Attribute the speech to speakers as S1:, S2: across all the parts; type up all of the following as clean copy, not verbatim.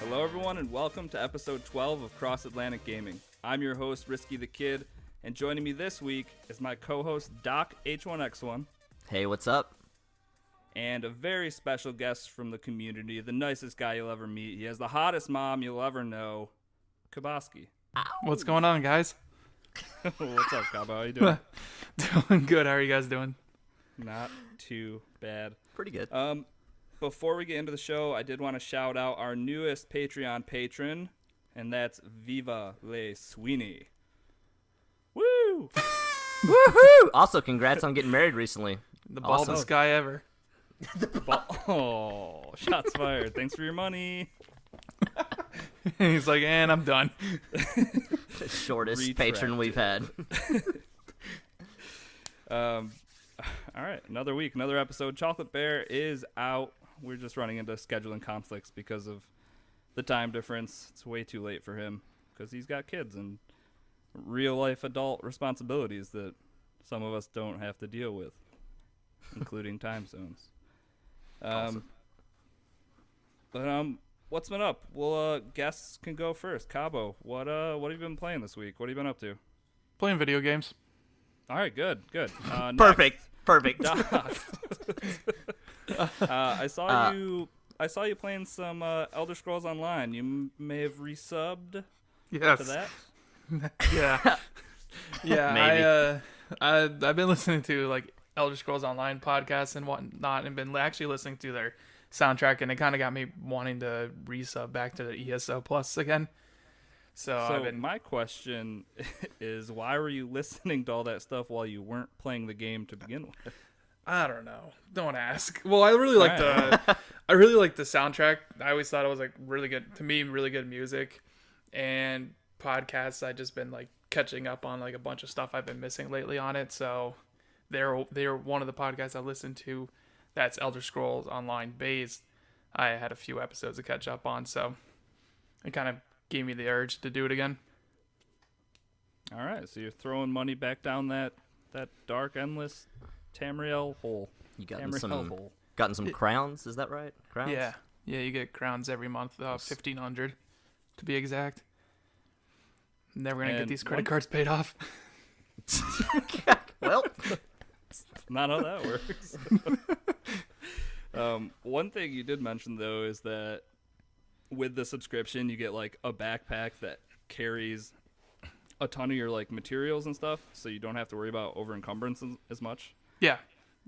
S1: Hello everyone and welcome to episode 12 of Cross Atlantic Gaming. I'm your host, Risky the Kid, and joining me this week is my co-host, Doc H1X1.
S2: Hey, what's up?
S1: And a very special guest from the community, the nicest guy you'll ever meet. He has the hottest mom you'll ever know, Kabosky.
S3: What's going on, guys?
S1: What's up, Kabo? How you doing?
S3: Doing good. How are you guys doing?
S1: Not too bad.
S2: Pretty good.
S1: Before we get into the show, I did want to shout out our newest Patreon patron, and that's Viva Le Sweeney. Woo!
S2: Woohoo! Also, congrats on getting married recently.
S3: The baldest guy ever.
S1: Oh, shots fired. Thanks for your money.
S3: He's like, and I'm done.
S2: The shortest patron we've had.
S1: All right, another week, another episode. Chocolate Bear is out. We're just running into scheduling conflicts because of the time difference. It's way too late for him because he's got kids and real-life adult responsibilities that some of us don't have to deal with, including time zones.
S2: Awesome.
S1: But what's been up? Well, guests can go first. Cabo, what have you been playing this week? What have you been up to?
S3: Playing video games.
S1: All right, good.
S2: Perfect.
S1: Doc. I saw you playing some Elder Scrolls Online. You may have resubbed
S3: Yes.
S1: to that.
S3: Yeah. Yeah.
S2: Maybe.
S3: I've been listening to like Elder Scrolls Online podcasts and whatnot, and been actually listening to their soundtrack, and it kind of got me wanting to resub back to the ESO Plus again. So
S1: my question is, why were you listening to all that stuff while you weren't playing the game to begin with?
S3: I don't know. Don't ask. Well, I really like I really like the soundtrack. I always thought it was like really good to me, really good music. And podcasts, I just been like catching up on like a bunch of stuff I've been missing lately on it. So they're one of the podcasts I listened to that's Elder Scrolls Online based. I had a few episodes to catch up on, so it kind of gave me the urge to do it again.
S1: All right, so you're throwing money back down that dark, endless Tamriel hole.
S2: You gotten some crowns, is that right? Crowns?
S3: Yeah, you get crowns every month, 1,500 to be exact. Never gonna get these credit cards paid off.
S2: Well,
S1: Not how that works. One thing you did mention, though, is that with the subscription, you get like a backpack that carries a ton of your like materials and stuff, so you don't have to worry about over encumbrance as much.
S3: Yeah,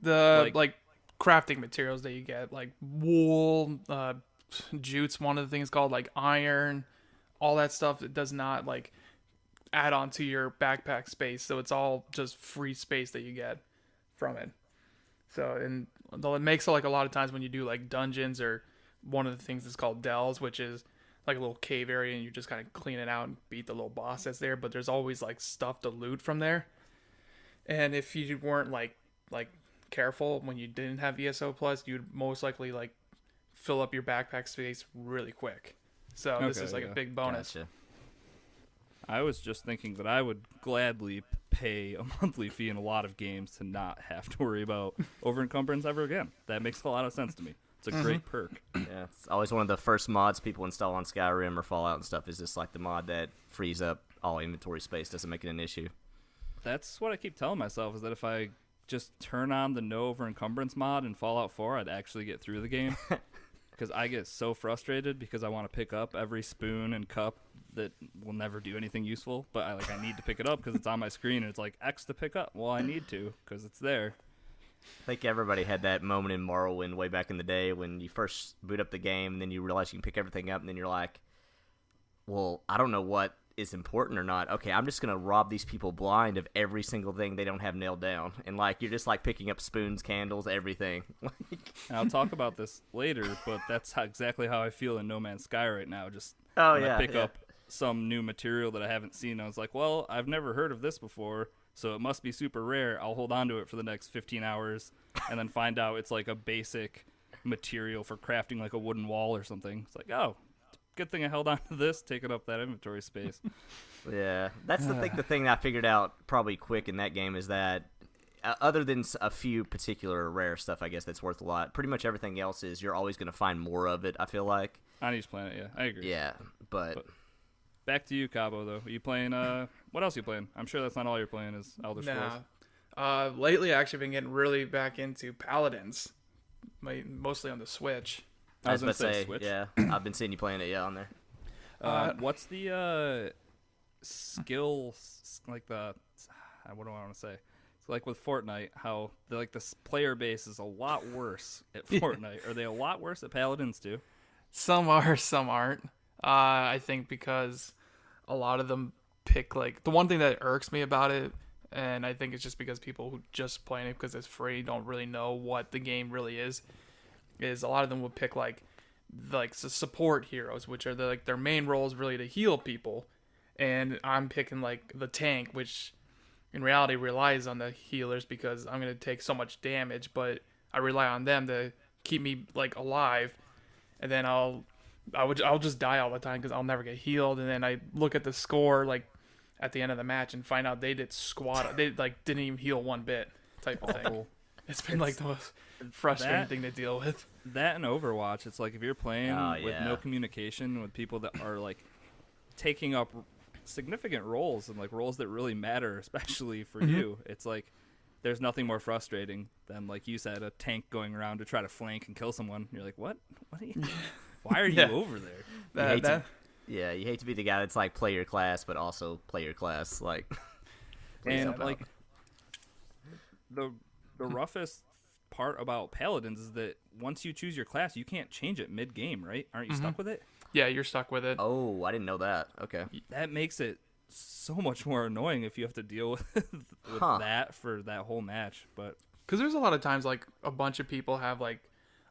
S3: the like crafting materials that you get, like wool, jutes. One of the things called like iron, all that stuff that does not like add on to your backpack space, so it's all just free space that you get from it. So, and though it makes like a lot of times when you do like dungeons, or one of the things is called dells, which is like a little cave area, and you just kind of clean it out and beat the little boss that's there, but there's always like stuff to loot from there. And if you weren't like careful when you didn't have ESO Plus, you'd most likely like fill up your backpack space really quick. So this is like a big bonus.
S2: Gotcha.
S1: I was just thinking that I would gladly pay a monthly fee in a lot of games to not have to worry about over encumbrance ever again. That makes a lot of sense to me. It's a great perk.
S2: Yeah, it's always one of the first mods people install on Skyrim or Fallout and stuff, is just like the mod that frees up all inventory space, doesn't make it an issue.
S1: That's what I keep telling myself, is that if I just turn on the no over encumbrance mod in Fallout 4, I'd actually get through the game. Because I get so frustrated because I want to pick up every spoon and cup that will never do anything useful, but I need to pick it up because it's on my screen and it's like X to pick up. Well, I need to because it's there.
S2: I think everybody had that moment in Morrowind way back in the day when you first boot up the game and then you realize you can pick everything up, and then you're like, well, I don't know what is important or not. Okay, I'm just going to rob these people blind of every single thing they don't have nailed down. And like you're just like picking up spoons, candles, everything.
S1: And I'll talk about this later, but that's exactly how I feel in No Man's Sky right now. Just I pick up some new material that I haven't seen, I was like, well, I've never heard of this before, so it must be super rare. I'll hold on to it for the next 15 hours and then find out it's like a basic material for crafting like a wooden wall or something. It's like, oh, good thing I held on to this, taking up that inventory space.
S2: Yeah, that's the thing. The thing that I figured out probably quick in that game is that other than a few particular rare stuff, I guess that's worth a lot. Pretty much everything else is you're always going to find more of it. I feel like
S1: on each planet. Yeah, I agree.
S2: Yeah, but
S1: back to you, Cabo. Though, are you playing? What else are you playing? I'm sure that's not all you're playing. Is Elder Scrolls?
S3: Lately, I've actually been getting really back into Paladins, mostly on the Switch.
S2: I was going to say, Switch. Yeah, I've been seeing you playing it, on there.
S1: What's the skill, like the, what do I want to say? It's like with Fortnite, how the player base is a lot worse at Fortnite. Are they a lot worse at Paladins too?
S3: Some are, some aren't. I think because a lot of them pick, like, the one thing that irks me about it, and I think it's just because people who just playing it because it's free don't really know what the game really is a lot of them will pick like the support heroes, which are their main role is really to heal people, and I'm picking like the tank, which in reality relies on the healers because I'm gonna take so much damage, but I rely on them to keep me like alive, and then I'll just die all the time because I'll never get healed, and then I look at the score like at the end of the match and find out they did they like didn't even heal one bit type of thing. It's been like the most frustrating thing to deal with.
S1: That and Overwatch, it's like if you're playing with no communication with people that are like taking up significant roles and like roles that really matter, especially for you, it's like there's nothing more frustrating than, like you said, a tank going around to try to flank and kill someone. You're like, what are you? Why are you over there?
S2: You hate to be the guy that's like play your class, but also play your class. Like,
S1: and like the roughest part about Paladins is that once you choose your class, you can't change it mid-game, right? Aren't you stuck with it?
S3: Yeah, you're stuck with it.
S2: Oh, I didn't know that. Okay. That
S1: makes it so much more annoying if you have to deal with that for that whole match. But
S3: because there's a lot of times like a bunch of people have like,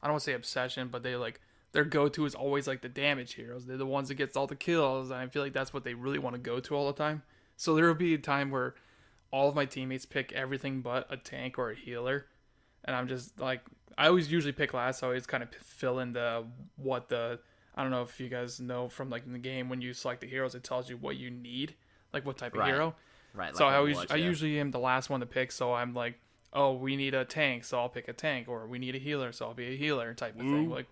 S3: I don't want to say obsession, but they like their go-to is always like the damage heroes. They're the ones that gets all the kills, and I feel like that's what they really want to go to all the time. So there will be a time where all of my teammates pick everything but a tank or a healer, and I'm just like, I always usually pick last, so I always kind of fill in I don't know if you guys know from like in the game, when you select the heroes, it tells you what you need, like what type of hero.
S2: Right.
S3: So I usually am the last one to pick, so I'm like, oh, we need a tank, so I'll pick a tank, or we need a healer, so I'll be a healer type of thing. Like,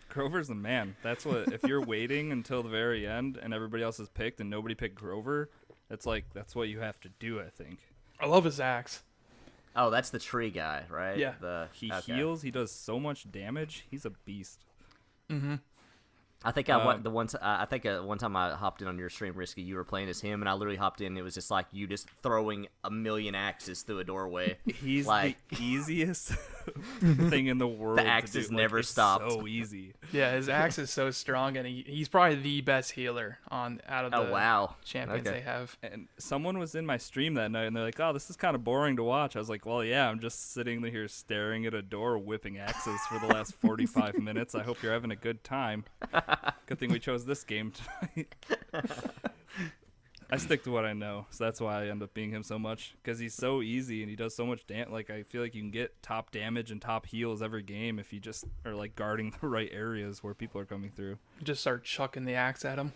S1: Grover's the man. That's what, if you're waiting until the very end and everybody else is picked and nobody picked Grover, that's what you have to do, I think.
S3: I love his axe.
S2: Oh, that's the tree guy, right?
S3: Yeah.
S1: He heals. He does so much damage. He's a beast.
S3: Mm-hmm.
S2: I think one time I hopped in on your stream, Risky. You were playing as him, and I literally hopped in. And it was just like you just throwing a million axes through a doorway.
S1: He's like the easiest thing in the world.
S2: The axes never stopped.
S1: So easy.
S3: Yeah, his axe is so strong, and he's probably the best healer out of the champions they have.
S1: And someone was in my stream that night, and they're like, "Oh, this is kind of boring to watch." I was like, "Well, yeah, I'm just sitting here staring at a door, whipping axes for the last 45 minutes. I hope you're having a good time." Good thing we chose this game tonight. I stick to what I know, so that's why I end up being him so much, because he's so easy and he does so much damage. Like, I feel like you can get top damage and top heals every game if you just are like guarding the right areas where people are coming through.
S3: Just start chucking the axe at him.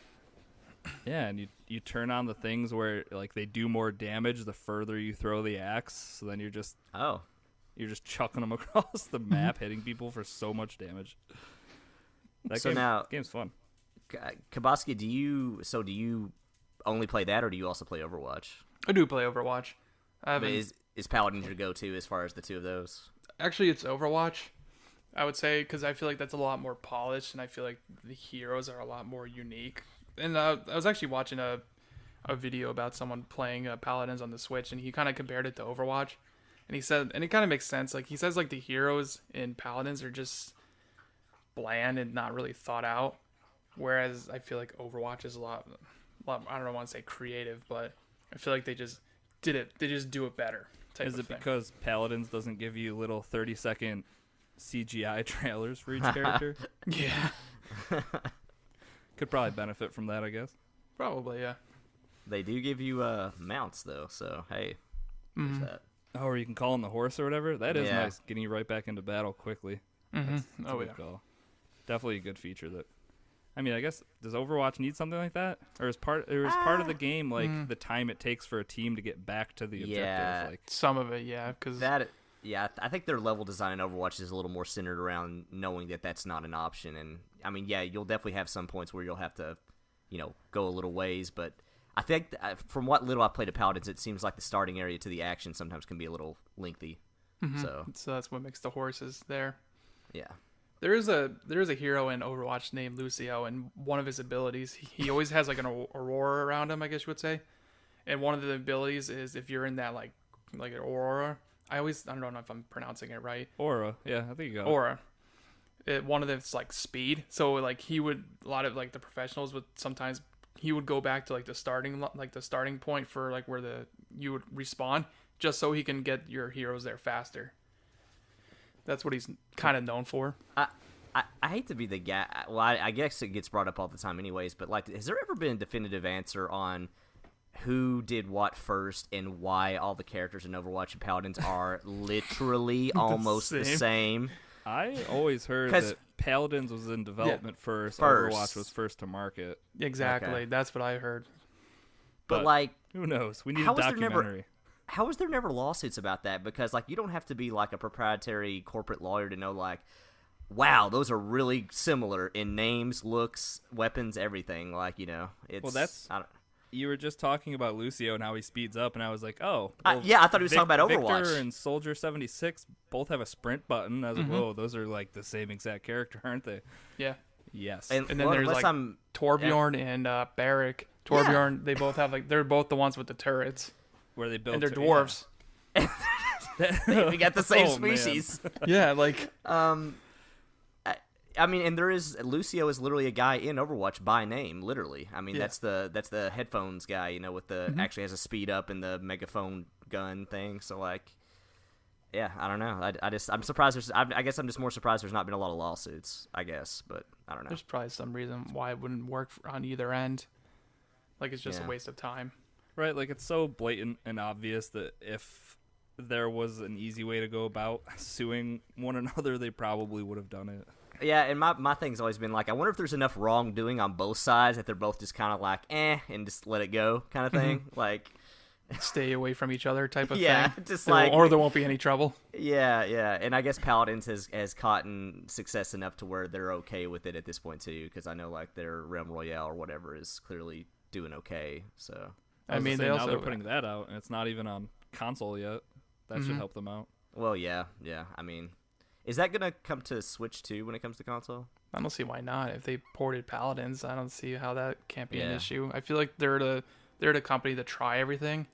S1: Yeah, and you turn on the things where like they do more damage the further you throw the axe, so then you're just chucking them across the map, hitting people for so much damage. That game's fun.
S2: Kabosky, do you only play that, or do you also play Overwatch?
S3: I do play Overwatch.
S2: Is Paladin your go-to as far as the two of those?
S3: Actually, it's Overwatch, I would say, because I feel like that's a lot more polished, and I feel like the heroes are a lot more unique. And I was actually watching a video about someone playing Paladins on the Switch, and he kind of compared it to Overwatch. And he said, and it kind of makes sense. Like, he says, like, the heroes in Paladins are just bland and not really thought out, whereas I feel like Overwatch is a lot I don't want to say creative, but I feel like they just do it better.
S1: Is it because Paladins doesn't give you little 30-second CGI trailers for each character?
S3: Yeah.
S1: Could probably benefit from that, I guess.
S3: Probably, yeah.
S2: They do give you mounts though, so hey, there's that.
S1: Oh, or you can call on the horse or whatever. That is nice, getting you right back into battle quickly.
S3: Mm-hmm.
S1: That's a good call. Definitely a good feature that I mean, I guess does Overwatch need something like that, or is part of the game like the time it takes for a team to get back to the objective?
S2: Yeah,
S1: like
S3: some of it, yeah, because
S2: that. Yeah, I think their level design in Overwatch is a little more centered around knowing that that's not an option. And I mean, yeah, you'll definitely have some points where you'll have to, go a little ways. But I think from what little I played of Paladins, it seems like the starting area to the action sometimes can be a little lengthy. So
S3: that's what makes the horses there.
S2: Yeah.
S3: There is a hero in Overwatch named Lucio, and one of his abilities, he always has like an aurora around him, I guess you would say. And one of the abilities is if you're in that like an aurora. I don't know if I'm pronouncing it right.
S1: Aura, yeah, I think you got
S3: Aura. One of them is like speed. So like a lot of like the professionals would sometimes he would go back to like the starting point for like where you would respawn, just so he can get your heroes there faster. That's what he's kind of known for.
S2: I hate to be the guy. Well, I guess it gets brought up all the time, anyways. But like, has there ever been a definitive answer on who did what first and why all the characters in Overwatch and Paladins are literally almost the same?
S1: I always heard that Paladins was in development first. Overwatch was first to market.
S3: Exactly.
S2: Okay.
S3: That's what I heard.
S2: But like,
S1: who knows? We need a documentary.
S2: How is there never lawsuits about that? Because like, you don't have to be like a proprietary corporate lawyer to know like, wow, those are really similar in names, looks, weapons, everything. Like, it's...
S1: Well, that's... You were just talking about Lucio and how he speeds up, and I was like, oh.
S2: Well, I thought he was talking about Overwatch.
S1: Victor and Soldier 76 both have a sprint button. I was like, whoa, those are like the same exact character, aren't they?
S3: Yeah.
S1: Yes.
S3: And then there's like Torbjorn and Barrick. Torbjorn, they both have they're both the ones with the turrets.
S1: Where they built
S3: and they're dwarves.
S2: Yeah. We got the same species.
S3: Yeah, like...
S2: I mean, and Lucio is literally a guy in Overwatch by name, literally. I mean, that's the headphones guy, with the actually has a speed up and the megaphone gun thing. So like, yeah, I don't know. I'm surprised. I guess I'm just more surprised there's not been a lot of lawsuits. I guess, but I don't know.
S3: There's probably some reason why it wouldn't work on either end. Like it's just a waste of time.
S1: Right, like it's so blatant and obvious that if there was an easy way to go about suing one another, they probably would have done it.
S2: Yeah, and my thing's always been like, I wonder if there's enough wrongdoing on both sides that they're both just kind of like, and just let it go kind of thing. Like,
S3: stay away from each other type of thing.
S2: Yeah, just
S3: or there won't be any trouble.
S2: Yeah. And I guess Paladins has caught success enough to where they're okay with it at this point too, because I know like their Realm Royale or whatever is clearly doing okay. So
S1: I mean, now they're putting that out, and it's not even on console yet. That should help them out.
S2: Well, yeah. I mean, is that gonna come to Switch too when it comes to console?
S3: I don't see why not. If they ported Paladins, I don't see how that can't be an issue. I feel like they're the company to try everything.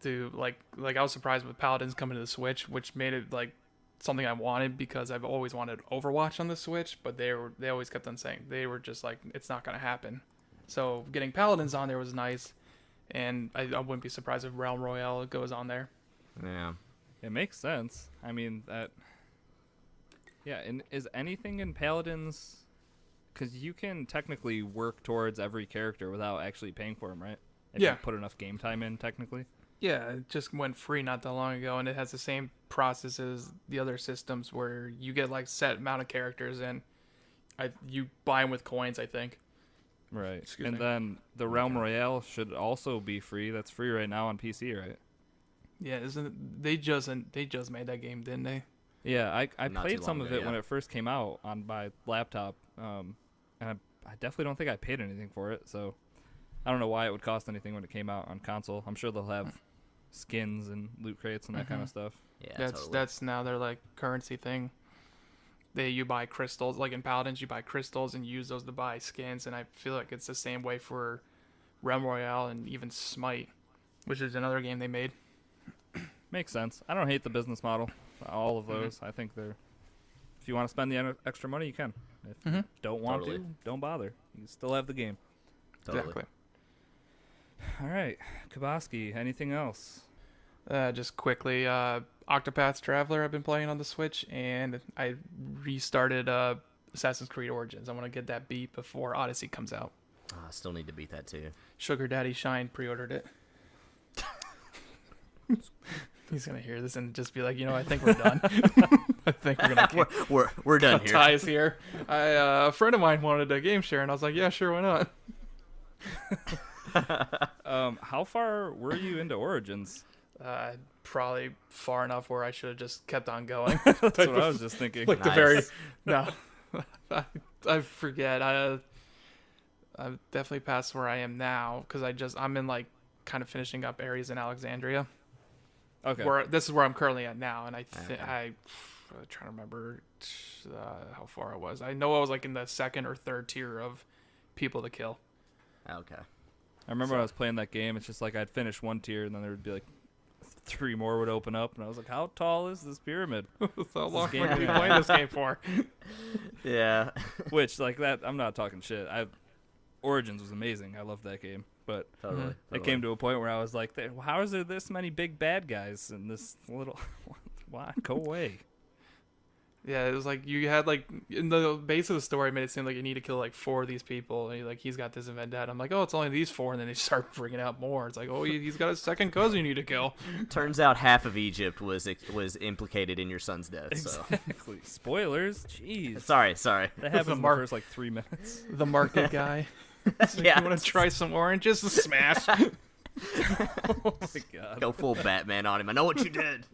S3: To like I was surprised with Paladins coming to the Switch, which made it like something I wanted because I've always wanted Overwatch on the Switch, but they always kept on saying they were just like it's not gonna happen. So getting Paladins on there was nice, and I wouldn't be surprised if Realm Royale goes on there.
S2: Yeah,
S1: it makes sense. I mean that. Yeah, and is anything in Paladins? Because you can technically work towards every character without actually paying for them, right? If you put enough game time in, technically.
S3: Yeah, it just went free not that long ago, and it has the same process as the other systems where you get like set amount of characters, and you buy them with coins, I think.
S1: Right. Then the Realm Royale should also be free. That's free right now on PC, right?
S3: Yeah, they just made that game, didn't they?
S1: Yeah, I played some of it when it first came out on my laptop, and I definitely don't think I paid anything for it, so I don't know why it would cost anything when it came out on console. I'm sure they'll have skins and loot crates and that kind of stuff.
S2: Yeah,
S3: that's now their like currency thing. You buy crystals, like in Paladins, you buy crystals and use those to buy skins, and I feel like it's the same way for Realm Royale and even Smite, which is another game they made.
S1: Makes sense. I don't hate the business model. All of those. I think they're. If you want to spend the extra money, you can. If you don't want to, don't bother. You still have the game.
S3: Exactly.
S1: All right, Kabosky. Anything else?
S3: Just quickly, Octopath Traveler I've been playing on the Switch, and I restarted Assassin's Creed Origins. I want to get that beat before Odyssey comes out.
S2: I still need to beat that too.
S3: Sugar Daddy Shine pre-ordered it. He's gonna hear this and just be like, I think we're done. I think we're gonna
S2: we're done here.
S3: Ties here. A friend of mine wanted a game share, and I was like, yeah, sure, why
S1: not? How far were you into Origins?
S3: Probably far enough where I should have just kept on going.
S1: That's what I was just thinking.
S3: Like
S2: nice.
S3: I forget. I've definitely passed where I am now because I'm in like kind of finishing up areas in Alexandria.
S1: Okay.
S3: This is where I'm currently at now, and I'm trying to remember how far I was. I know I was like in the second or third tier of people to kill.
S2: Okay.
S1: I remember when I was playing that game, it's just like I'd finish one tier, and then there would be like 3 more would open up, and I was like, how tall is this pyramid?
S3: How long are we playing this game for?
S2: Yeah.
S1: Which, like that, I'm not talking shit. Origins was amazing. I loved that game. But
S2: Totally.
S1: it came to a point where I was like, how is there this many big bad guys in this little... Why? Go away.
S3: Yeah, it was like you had like in the base of the story, it made it seem like you need to kill like 4 of these people. And he's got this vendetta. I'm like, oh, it's only these 4, and then they start bringing out more. It's like, oh, he's got a second cousin you need to kill.
S2: Turns out half of Egypt was implicated in your son's death.
S1: Exactly.
S2: So.
S1: Spoilers. Jeez.
S2: Sorry.
S1: That happens in the first like 3 minutes.
S3: The market guy.
S2: Yeah.
S3: You want to try some oranges? Smash.
S1: Oh my god.
S2: Go full Batman on him. I know what you did.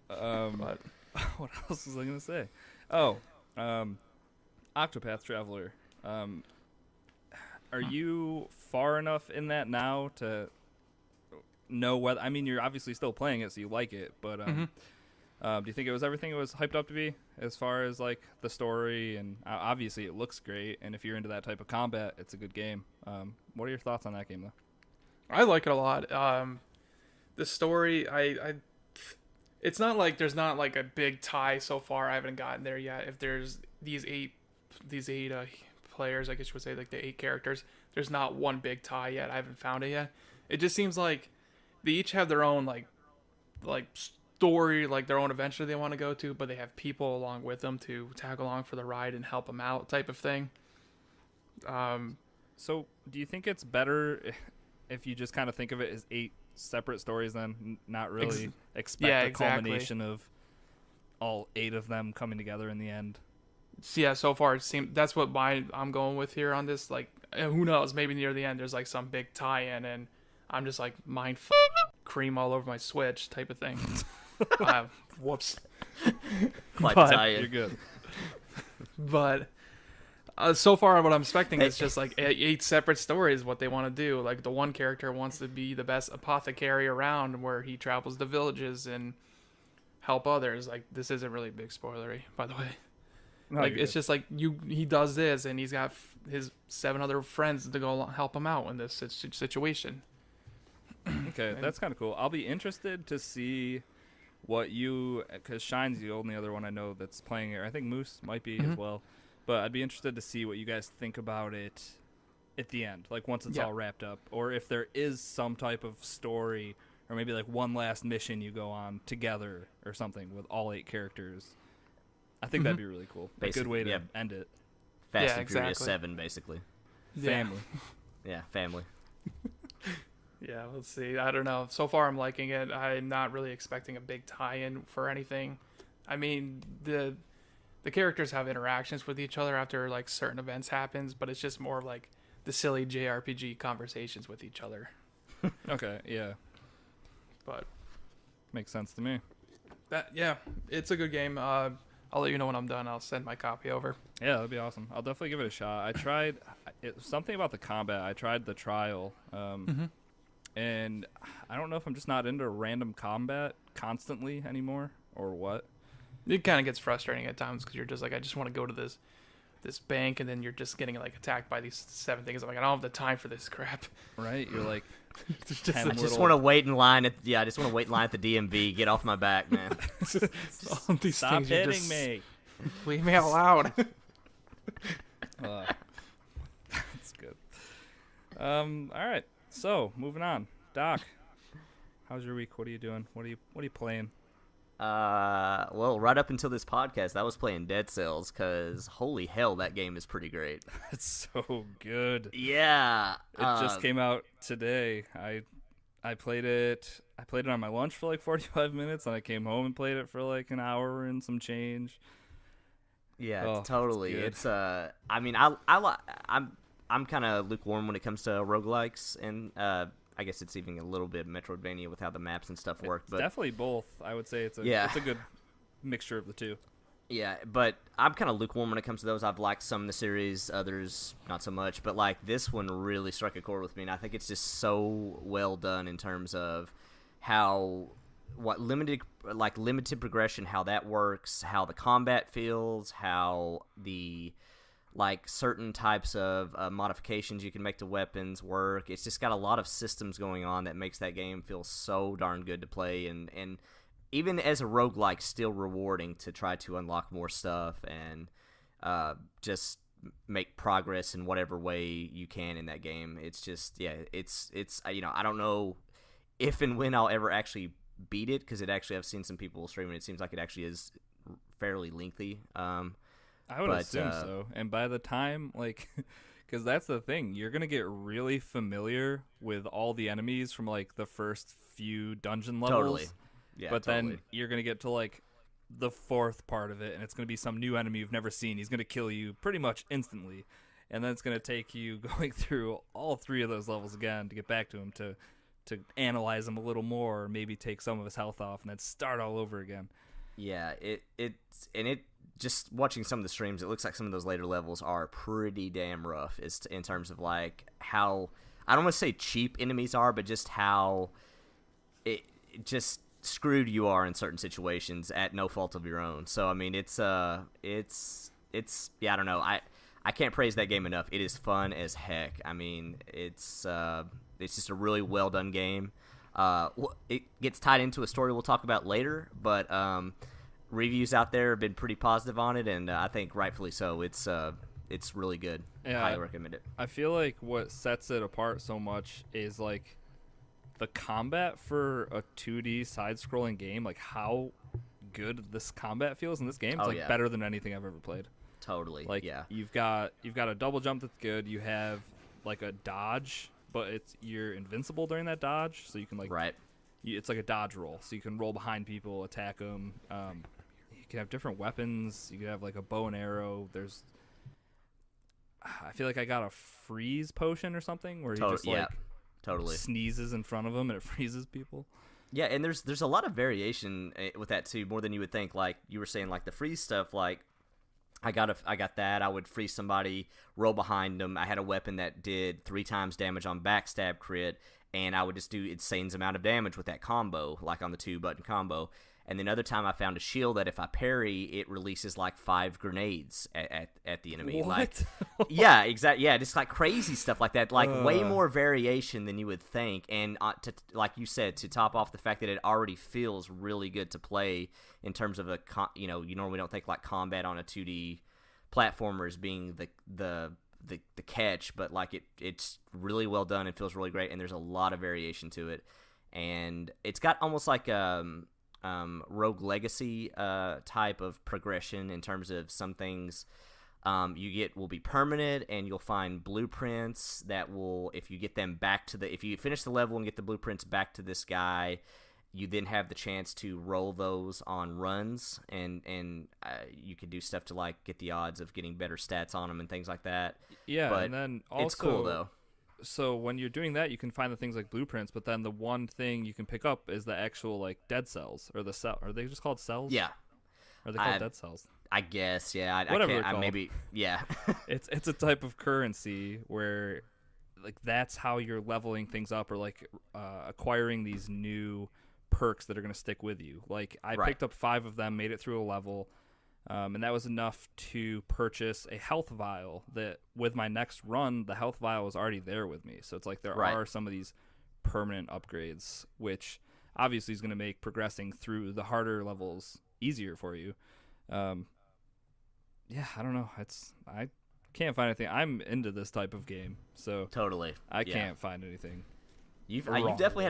S1: What else was I gonna say? Oh, Octopath Traveler. Are you far enough in that now to know whether? I mean, you're obviously still playing it, so you like it. But do you think it was everything it was hyped up to be, as far as like the story? And obviously, it looks great. And if you're into that type of combat, it's a good game. What are your thoughts on that game, though?
S3: I like it a lot. The story, it's not like there's not like a big tie so far. I haven't gotten there yet. If there's these eight players, I guess you would say, like the 8 characters, there's not one big tie yet. I haven't found it yet. It just seems like they each have their own like story, like their own adventure they want to go to, but they have people along with them to tag along for the ride and help them out, type of thing.
S1: So, do you think it's better if you just kind of think of it as 8 separate stories, then not really expect a culmination of all 8 of them coming together in the end?
S3: Yeah, so far it seems that's what I'm going with here on this. Like, who knows? Maybe near the end there's like some big tie-in, and I'm just like cream all over my Switch type of thing. Whoops.
S2: Quite tie-in.
S1: You're good.
S3: But so far what I'm expecting is just like 8 separate stories, what they want to do. Like the one character wants to be the best apothecary around, where he travels to villages and help others. Like, this isn't really big spoilery, by the way. No, like, it's just like he does this, and he's got his 7 other friends to go help him out in this situation.
S1: Okay, that's kind of cool. I'll be interested to see what because Shine's the only other one I know that's playing it. I think Moose might be as well. But I'd be interested to see what you guys think about it at the end, like once it's all wrapped up, or if there is some type of story, or maybe like one last mission you go on together or something with all 8 characters. I think that'd be really cool. A good way to end it.
S2: Fast and Furious 7, basically.
S1: Family.
S2: Yeah, family.
S3: Yeah, let's see. I don't know. So far, I'm liking it. I'm not really expecting a big tie-in for anything. I mean, the characters have interactions with each other after like certain events happens, but it's just more like the silly JRPG conversations with each other.
S1: Okay, yeah.
S3: But
S1: makes sense to me.
S3: It's a good game. I'll let you know when I'm done. I'll send my copy over.
S1: Yeah, that'd be awesome. I'll definitely give it a shot. I tried something about the combat. I tried the trial, and I don't know if I'm just not into random combat constantly anymore or what.
S3: It kind of gets frustrating at times because you're just like, I just want to go to this bank, and then you're just getting like attacked by these 7 things. I'm like, I don't have the time for this crap.
S1: Right? You're like,
S2: I just want to wait in line at the DMV. Get off my back, man.
S3: All these
S1: Stop
S3: things
S1: hitting me.
S3: Leave me alone.
S1: That's good. All right. So moving on, Doc. How's your week? What are you doing? What are you playing?
S2: Well, right up until this podcast, I was playing Dead Cells because holy hell, that game is pretty great.
S1: It's so good.
S2: Yeah,
S1: it just came out today. I I played it on my lunch for like 45 minutes, and I came home and played it for like an hour and some change.
S2: Yeah, totally. It's I mean, I'm kind of lukewarm when it comes to roguelikes, and I guess it's even a little bit Metroidvania with how the maps and stuff work. But
S1: definitely both. I would say it's a good mixture of the two.
S2: Yeah, but I'm kind of lukewarm when it comes to those. I've liked some of the series, others not so much. But like this one really struck a chord with me, and I think it's just so well done in terms of how limited progression, how that works, how the combat feels, how the like certain types of modifications you can make to weapons work. It's just got a lot of systems going on that makes that game feel so darn good to play, and even as a roguelike, still rewarding to try to unlock more stuff and just make progress in whatever way you can in that game. It's just, it's I don't know if and when I'll ever actually beat it, because I've seen some people streaming. It seems like it actually is fairly lengthy.
S1: I would assume so. And by the time, like, because that's the thing, you're going to get really familiar with all the enemies from, like, the first few dungeon levels.
S2: Totally. Yeah,
S1: but then you're going to get to, like, the fourth part of it, and it's going to be some new enemy you've never seen. He's going to kill you pretty much instantly. And then it's going to take you going through all three of those levels again to get back to him, to analyze him a little more, or maybe take some of his health off, and then start all over again.
S2: Yeah, it just watching some of the streams, it looks like some of those later levels are pretty damn rough in terms of, like, how, I don't want to say cheap enemies are, but just how it just screwed you are in certain situations at no fault of your own. So I mean, it's I don't know, I can't praise that game enough. It is fun as heck. I mean, it's just a really well done game. It gets tied into a story we'll talk about later, but reviews out there have been pretty positive on it, and I think rightfully so. It's really good.
S1: Yeah,
S2: I highly recommend it.
S1: I feel like what sets it apart so much is, like, the combat for a 2D side-scrolling game. Like, how good this combat feels in this game. It's better than anything I've ever played.
S2: Totally.
S1: Like,
S2: yeah.
S1: You've got a double jump that's good. You have, like, a dodge, but you're invincible during that dodge, so you can, like, it's like a dodge roll, so you can roll behind people, attack them. You can have different weapons. You can have, like, a bow and arrow. I feel like I got a freeze potion or something where you just
S2: totally
S1: sneezes in front of them and it freezes people.
S2: Yeah, and there's a lot of variation with that too, more than you would think. Like you were saying, like the freeze stuff. Like I got that. I would freeze somebody, roll behind them. I had a weapon that did 3 times damage on backstab crit, and I would just do insane amount of damage with that combo, like on the 2-button combo. And then other time I found a shield that if I parry, it releases like 5 grenades at the enemy.
S1: What?
S2: Like, yeah, exactly. Yeah, just like crazy stuff like that. Like way more variation than you would think. And like you said, to top off the fact that it already feels really good to play in terms of you normally don't think like combat on a 2D platformer as being the catch, but like it's really well done and feels really great. And there's a lot of variation to it, and it's got almost like Rogue Legacy type of progression in terms of some things you get will be permanent, and you'll find blueprints that will, if you get them back to if you finish the level and get the blueprints back to this guy, you then have the chance to roll those on runs, and you can do stuff to like get the odds of getting better stats on them and things like that.
S1: Yeah,
S2: but
S1: and then also,
S2: it's cool though.
S1: So when you're doing that, you can find the things like blueprints, but then the one thing you can pick up is the actual like dead cells, or the cell. Are they just called cells?
S2: Yeah.
S1: Are they called dead cells?
S2: I guess, yeah.
S1: Whatever
S2: I
S1: they're
S2: can't,
S1: called.
S2: maybe, yeah.
S1: It's a type of currency where, like, that's how you're leveling things up, or like acquiring these new perks that are going to stick with you. Like I picked up 5 of them, made it through a level. And that was enough to purchase a health vial that with my next run, the health vial was already there with me. So it's like there are some of these permanent upgrades, which obviously is going to make progressing through the harder levels easier for you. I don't know. I can't find anything. I'm into this type of game, so
S2: totally.
S1: I can't find anything.
S2: You've definitely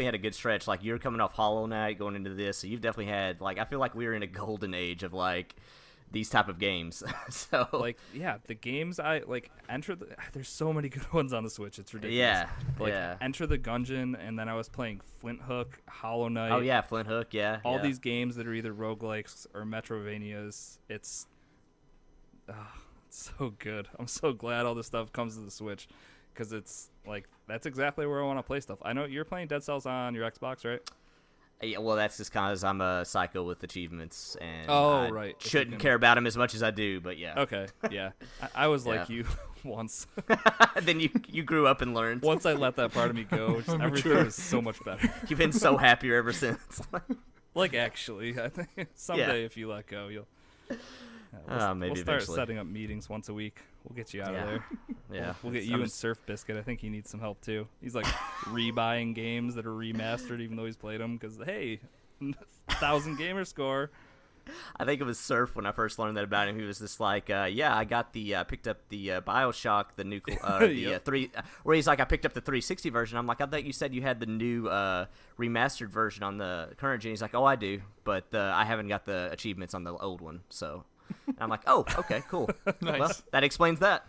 S2: had a good stretch. Like you're coming off Hollow Knight, going into this, so you've definitely had, like, I feel like we're in a golden age of like these type of games. So
S1: like, yeah, the games I like there's so many good ones on the Switch. It's ridiculous.
S2: Yeah.
S1: Like Enter the Gungeon, and then I was playing Flint Hook, Hollow Knight.
S2: Oh yeah, Flint Hook, yeah.
S1: All these games that are either roguelikes or Metrovanias. It's so good. I'm so glad all this stuff comes to the Switch, because it's like that's exactly where I want to play stuff. I know you're playing Dead Cells on your Xbox, right?
S2: Yeah, well, that's just because I'm a psycho with achievements, and
S1: right.
S2: shouldn't care about them as much as I do, but yeah.
S1: Okay, yeah. I was like you once.
S2: Then you grew up and learned.
S1: Once I let that part of me go, just everything is so much better.
S2: You've been so happier ever since.
S1: Like, actually, I think someday if you let go, you'll...
S2: maybe
S1: we'll start
S2: eventually.
S1: setting up meetings once a week. We'll get you out of there.
S2: Yeah.
S1: We'll get you and Surf Biscuit. I think he needs some help too. He's like rebuying games that are remastered even though he's played them because, hey, 1,000 gamer score.
S2: I think it was Surf when I first learned that about him. He was just like, I got picked up the BioShock, the new, where he's like, I picked up the 360 version. I'm like, I thought you said you had the new remastered version on the current gen. He's like, oh, I do, but I haven't got the achievements on the old one, so. And I'm like, oh, okay, cool.
S3: Nice.
S2: Well, that explains that.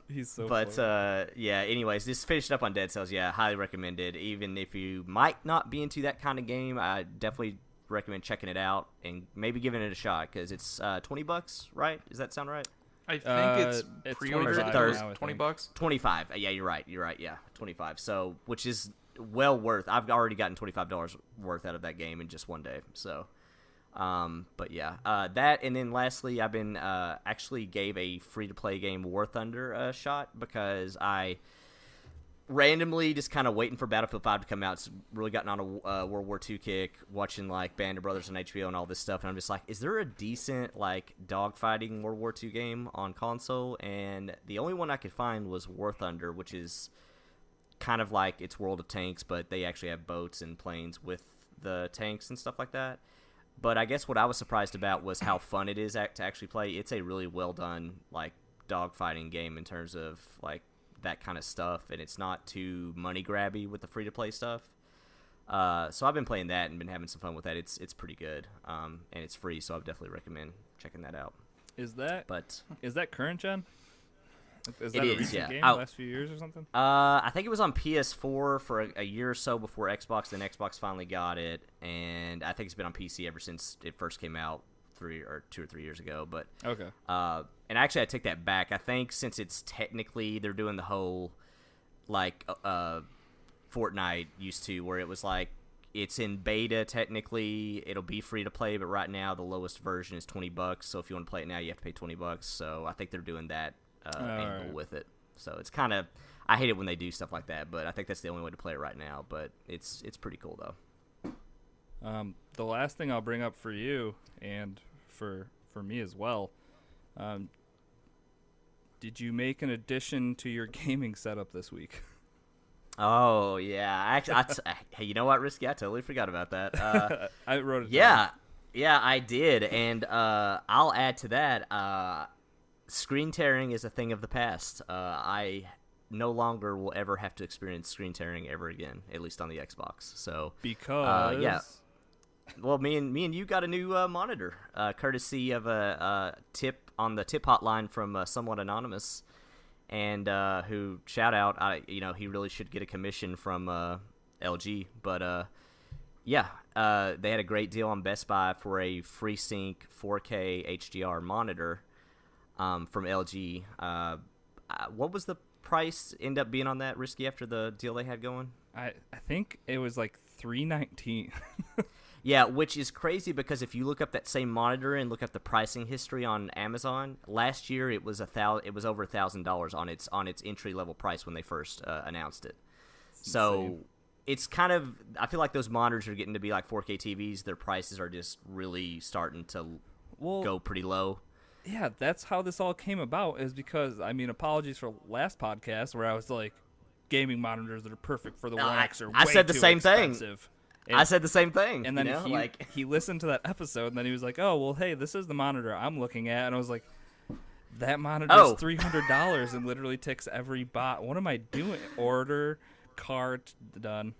S1: He's so
S2: But anyways, this finished up on Dead Cells. Yeah, highly recommended. Even if you might not be into that kind of game, I definitely recommend checking it out and maybe giving it a shot because it's $20, right? Does that sound right?
S3: I think it's pre-ordered
S1: $25
S3: $20.
S2: 25. Yeah, you're right. Yeah, 25. So, which is well worth. I've already gotten $25 worth out of that game in just one day. So. But yeah, that, and then lastly, I've been actually gave a free-to-play game War Thunder a shot because I randomly just kind of waiting for Battlefield 5 to come out. It's really gotten on a World War II kick, watching like Band of Brothers on HBO and all this stuff, and I'm just like, is there a decent like dogfighting World War II game on console? And the only one I could find was War Thunder, which is kind of like it's World of Tanks, but they actually have boats and planes with the tanks and stuff like that. But I guess what I was surprised about was how fun it is to actually play. It's a really well done like dogfighting game in terms of like that kind of stuff, and it's not too money grabby with the free to play stuff. So I've been playing that and been having some fun with that. It's pretty good, and it's free, so I would definitely recommend checking that out.
S1: Is that current gen? Is that
S2: it
S1: a
S2: is,
S1: recent game,
S2: yeah.
S1: last few years or something?
S2: I think it was on PS4 for a year or so before Xbox. Then Xbox finally got it, and I think it's been on PC ever since it first came out 2 or 3 years ago. But
S1: okay.
S2: And actually, I take that back. I think since it's technically they're doing the whole like Fortnite used to, where it was like it's in beta technically, it'll be free to play, but right now the lowest version is $20. So if you want to play it now, you have to pay $20. So I think they're doing that. Angle with it, so it's kind of I hate it when they do stuff like that, but I think that's the only way to play it right now. But it's pretty cool though.
S1: The last thing I'll bring up for you and for me as well, did you make an addition to your gaming setup this week?
S2: Oh yeah, actually, hey, you know what, Risky? I totally forgot about that.
S1: I wrote it
S2: yeah,
S1: down.
S2: Yeah, I did, and I'll add to that. Screen tearing is a thing of the past. I no longer will ever have to experience screen tearing ever again, at least on the Xbox. So
S1: because
S2: well, me and you got a new monitor, courtesy of a tip on the tip hotline from Somewhat Anonymous, and who shout out. He really should get a commission from LG, but they had a great deal on Best Buy for a FreeSync 4K HDR monitor. From LG. What was the price end up being on that, Risky, after the deal they had going?
S1: I think it was like $319.
S2: Yeah, which is crazy because if you look up that same monitor and look up the pricing history on Amazon, last year it was over $1,000 on its entry level price when they first announced it. So insane. It's kind of, I feel like those monitors are getting to be like 4K TVs. Their prices are just really starting to go pretty low.
S1: Yeah, that's how this all came about, is because, apologies for last podcast where I was like, gaming monitors that are perfect for the One X are way
S2: I said the
S1: too
S2: same
S1: expensive.
S2: Thing. I said the same thing.
S1: And then he listened to that episode, and then he was like, oh, well, hey, this is the monitor I'm looking at. And I was like, that monitor's $300 and literally ticks every bot. What am I doing? Order, cart, done.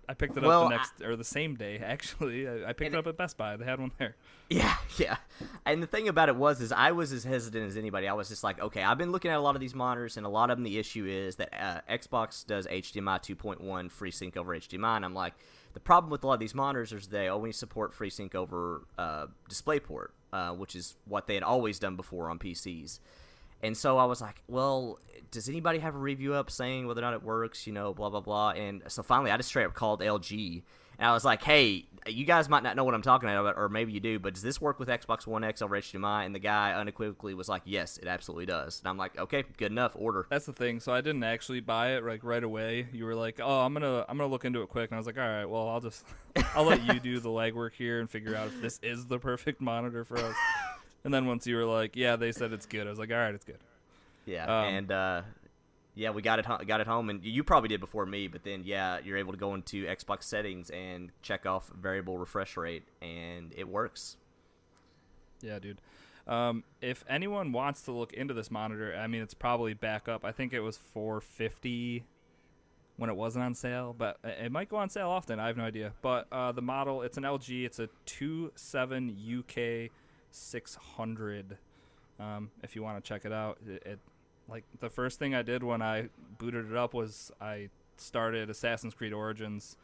S1: I picked it up the same day, actually. I picked it up at Best Buy. They had one there.
S2: Yeah. And the thing about it is I was as hesitant as anybody. I was just like, okay, I've been looking at a lot of these monitors, and a lot of them, the issue is that Xbox does HDMI 2.1 FreeSync over HDMI, and I'm like, the problem with a lot of these monitors is they only support FreeSync over DisplayPort, which is what they had always done before on PCs. And so I was like, well, does anybody have a review up saying whether or not it works, blah, blah, blah. And so finally I just straight up called LG, and I was like, hey, you guys might not know what I'm talking about, or maybe you do, but does this work with Xbox One X over HDMI? And the guy unequivocally was like, yes, it absolutely does. And I'm like, okay, good enough, order.
S1: That's the thing. So I didn't actually buy it right away. You were like, oh, I'm gonna look into it quick. And I was like, all right, well, I'll let you do the legwork here and figure out if this is the perfect monitor for us. And then once you were like, yeah, they said it's good, I was like, all right, it's good.
S2: Yeah, we got it home, and you probably did before me, but then, you're able to go into Xbox settings and check off variable refresh rate, and it works.
S1: Yeah, dude. If anyone wants to look into this monitor, I mean, it's probably back up. I think it was $450 when it wasn't on sale, but it might go on sale often. I have no idea. But the model, it's an LG. It's a 27 UK 600. If you want to check it out, like the first thing I did when I booted it up was I started Assassin's Creed Origins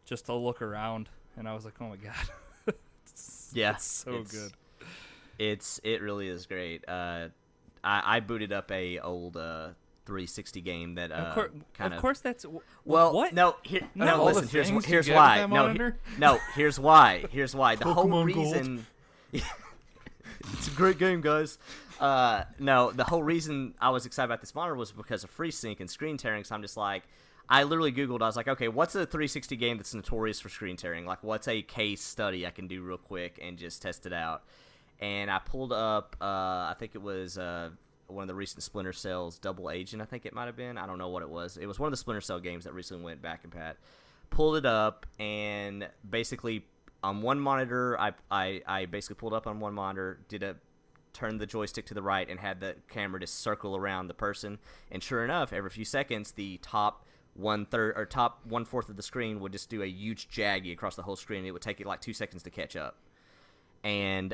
S1: just to look around, and I was like, oh my god. it's so good.
S2: It really is great. I booted up a old 360 game that
S1: of course that's
S2: what? Listen, here's why. Here's why. The whole reason it's a great game, guys. The whole reason I was excited about this monitor was because of FreeSync and screen tearing. So I'm just like, I literally Googled. I was like, okay, what's a 360 game that's notorious for screen tearing? Like, what's a case study I can do real quick and just test it out? And I pulled up, I think it was one of the recent Splinter Cell's Double Agent, I think it might have been. I don't know what it was. It was one of the Splinter Cell games that recently went back and pat. Pulled it up, and basically on one monitor, I basically pulled up on one monitor, turned the joystick to the right, and had the camera just circle around the person. And sure enough, every few seconds, the top 1/3 or top 1/4 of the screen would just do a huge jaggy across the whole screen. It would take it like 2 seconds to catch up. And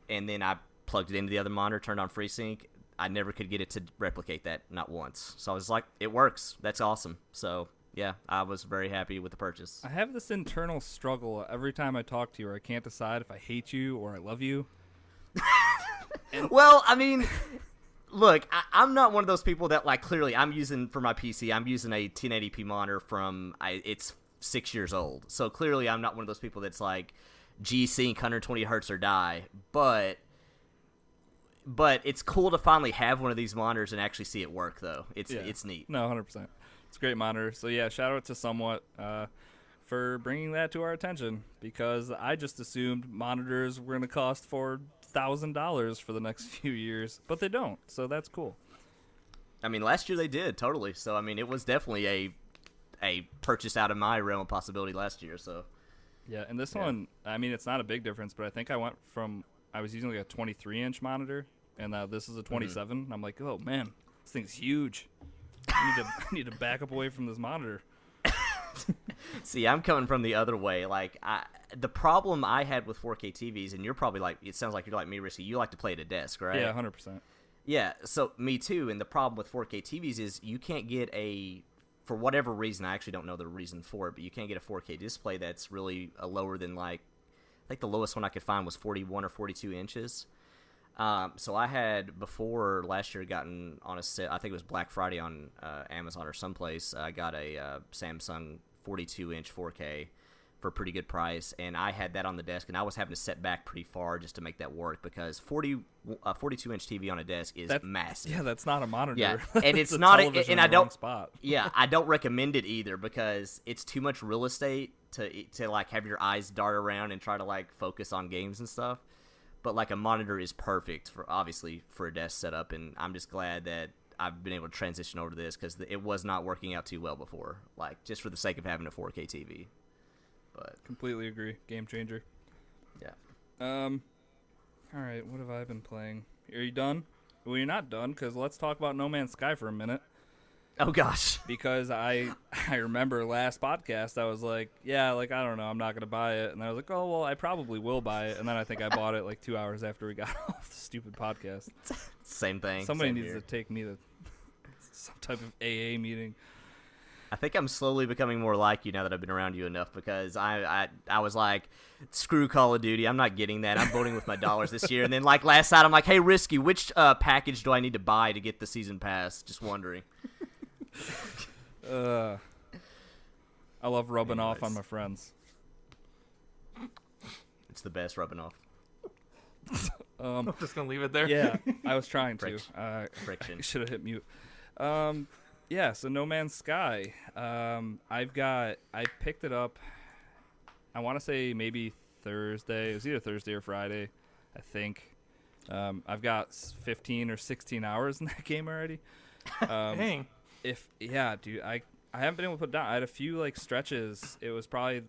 S2: then I plugged it into the other monitor, turned on FreeSync. I never could get it to replicate that, not once. So I was like, it works. That's awesome. So yeah, I was very happy with the purchase.
S1: I have this internal struggle every time I talk to you where I can't decide if I hate you or I love you.
S2: Well, I mean, look, I'm not one of those people that, like, clearly I'm using, for my PC, I'm using a 1080p monitor from, it's 6 years old. So clearly I'm not one of those people that's like, G-Sync 120 hertz or die. But it's cool to finally have one of these monitors and actually see it work, though. It's neat.
S1: No, 100%. It's a great monitor. So yeah, shout out to Somewhat for bringing that to our attention, because I just assumed monitors were going to cost $4,000 for the next few years, but they don't. So that's cool.
S2: I mean, last year they did, totally. So I mean, it was definitely a purchase out of my realm of possibility last year. So
S1: yeah, and this one, I mean, it's not a big difference, but I think I was using like a 23-inch monitor, and now this is a 27. And I'm like, oh man, this thing's huge. I need to back up away from this monitor.
S2: See, I'm coming from the other way. Like, the problem I had with 4K TVs, and you're probably like, it sounds like you're like me, Risky. You like to play at a desk, right?
S1: Yeah, 100%.
S2: Yeah, so me too. And the problem with 4K TVs is you can't get for whatever reason, I actually don't know the reason for it, but you can't get a 4K display that's really lower than, like, I think the lowest one I could find was 41 or 42 inches. So I had, before last year, gotten on a set, I think it was Black Friday on Amazon or someplace, I got a Samsung 42-inch 4K for a pretty good price, and I had that on the desk, and I was having to set back pretty far just to make that work, because 42-inch TV on a desk is massive.
S1: Yeah, that's not a monitor.
S2: Yeah, and it's not, and I don't,
S1: spot.
S2: Yeah, I don't recommend it either, because it's too much real estate to like have your eyes dart around and try to like focus on games and stuff. But like a monitor is perfect for a desk setup, and I'm just glad that I've been able to transition over to this, because it was not working out too well before, like just for the sake of having a 4K TV. But
S1: completely agree, game changer.
S2: Yeah.
S1: All right, what have I been playing? Are you done? Well, you're not done, because let's talk about No Man's Sky for a minute.
S2: Oh gosh.
S1: Because I remember last podcast I was like, yeah, like I don't know, I'm not gonna buy it, and I was like, oh well, I probably will buy it, and then I think I bought it like 2 hours after we got off the stupid podcast.
S2: Same thing.
S1: Somebody needs to take me to some type of AA meeting.
S2: I think I'm slowly becoming more like you now that I've been around you enough, because I was like, screw Call of Duty, I'm not getting that. I'm voting with my dollars this year. And then like last night, I'm like, hey, Risky, which package do I need to buy to get the season pass? Just wondering.
S1: I love rubbing off on my friends.
S2: It's the best rubbing off.
S3: I'm just gonna leave it there.
S1: Yeah, I was trying to.
S2: Friction.
S1: I should have hit mute. Yeah, so No Man's Sky. I picked it up, I want to say maybe Thursday. It was either Thursday or Friday, I think. I've got 15 or 16 hours in that game already.
S3: Dang.
S1: Dude, I haven't been able to put it down. I had a few like stretches. It was probably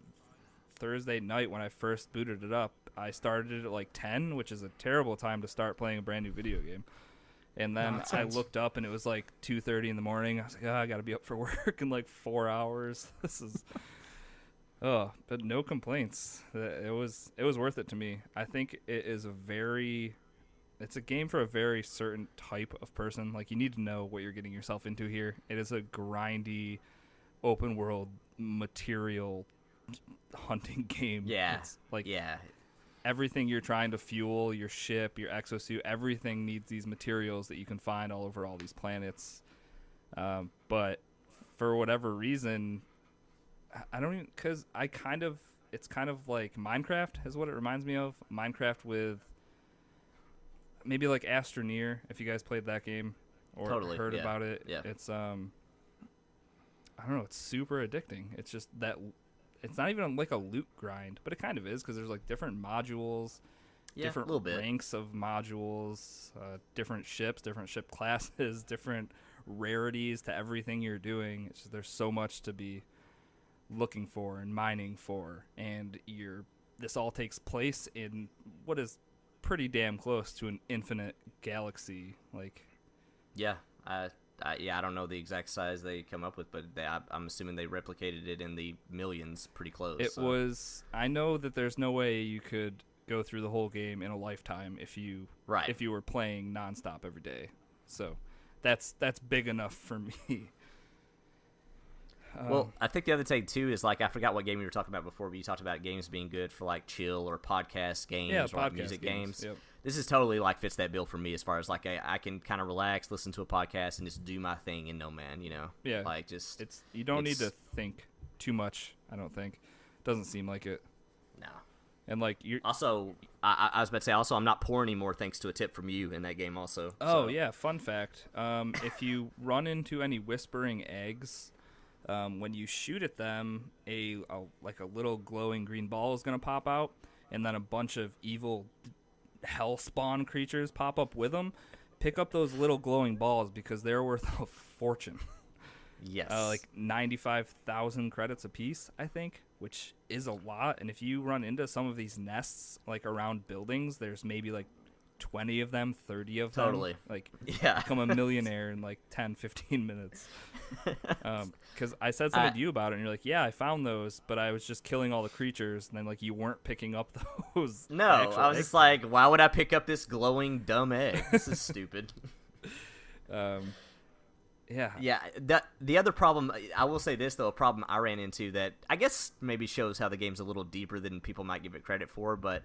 S1: Thursday night when I first booted it up. I started it at like 10, which is a terrible time to start playing a brand new video game. And then I looked up and it was like 2:30 in the morning. I was like, I got to be up for work in like 4 hours. This is, but no complaints. It was worth it to me. I think it is it's a game for a very certain type of person. Like, you need to know what you're getting yourself into here. It is a grindy, open world material hunting game.
S2: Yeah.
S1: It's like,
S2: yeah.
S1: Everything you're trying to fuel, your ship, your exosuit, everything needs these materials that you can find all over all these planets. But for whatever reason, I don't even, because it's kind of like Minecraft is what it reminds me of. Minecraft with maybe like Astroneer, if you guys played that game or heard about it. Yeah. It's, I don't know, it's super addicting. It's just that. It's not even like a loot grind, but it kind of is, because there's like different modules, different ranks of modules, different ships, different ship classes, different rarities to everything you're doing. It's just, there's so much to be looking for and mining for, and this all takes place in what is pretty damn close to an infinite galaxy. Like, I don't know the exact size they come up with, but I'm assuming they replicated it in the millions, pretty close. I know that there's no way you could go through the whole game in a lifetime if you were playing nonstop every day. So that's big enough for me.
S2: Well, I think the other thing too is, like, I forgot what game you were talking about before, but you talked about games being good for like chill or podcast games or like music games. Yep. This is totally like fits that bill for me, as far as like I can kind of relax, listen to a podcast, and just do my thing in No Man. You know, like just
S1: you don't need to think too much. I don't think. Doesn't seem like it.
S2: No.
S1: And like you're
S2: also, I was about to say, also I'm not poor anymore thanks to a tip from you in that game also.
S1: Oh yeah, fun fact. If you run into any whispering eggs, when you shoot at them, a little glowing green ball is gonna pop out, and then a bunch of evil hell spawn creatures pop up with them. Pick up those little glowing balls, because they're worth a fortune.
S2: Yes.
S1: Like 95,000 credits a piece, I think, which is a lot. And if you run into some of these nests like around buildings, there's maybe like 20 of them, 30 of them.
S2: Totally.
S1: Like, become a millionaire in like 10, 15 minutes. Because I said something to you about it, and you're like, yeah, I found those, but I was just killing all the creatures, and then like you weren't picking up those.
S2: No, I was just like, why would I pick up this glowing dumb egg? This is stupid.
S1: Yeah.
S2: Yeah. The other problem, I will say this though, a problem I ran into that I guess maybe shows how the game's a little deeper than people might give it credit for, but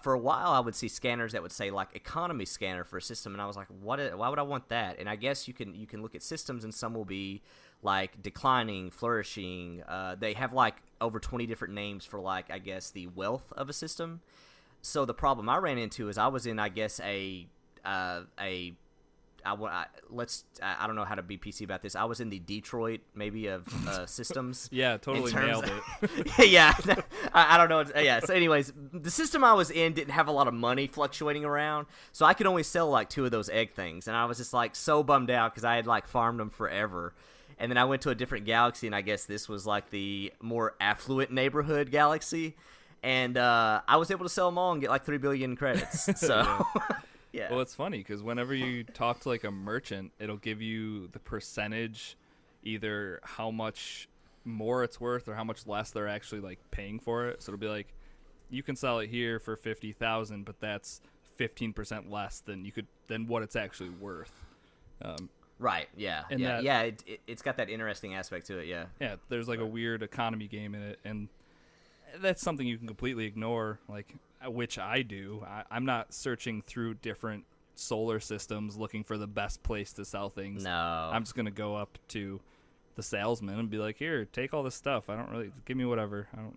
S2: for a while I would see scanners that would say like economy scanner for a system, and I was like, why would I want that? And I guess you can look at systems, and some will be like declining, flourishing. They have like over 20 different names for like, I guess, the wealth of a system. So the problem I ran into is I was in, I guess, I don't know how to be PC about this. I was in the Detroit maybe of systems.
S1: Yeah, totally nailed it.
S2: Yeah, I don't know. Yeah. So, anyways, the system I was in didn't have a lot of money fluctuating around, so I could only sell like 2 of those egg things, and I was just like so bummed out because I had like farmed them forever. And then I went to a different galaxy, and I guess this was like the more affluent neighborhood galaxy, and I was able to sell them all and get like 3 billion credits. So. Yeah.
S1: Well, it's funny because whenever you talk to like a merchant, it'll give you the percentage, either how much more it's worth or how much less they're actually like paying for it. So it'll be like, you can sell it here for 50,000, but that's 15% less than what it's actually worth.
S2: Right. Yeah.
S1: And
S2: yeah. It's got that interesting aspect to it. Yeah.
S1: Yeah. There's like a weird economy game in it, and that's something you can completely ignore. Like, which I do. I'm not searching through different solar systems looking for the best place to sell things.
S2: No.
S1: I'm just gonna go up to the salesman and be like, "Here, take all this stuff. I don't really give me whatever. I don't."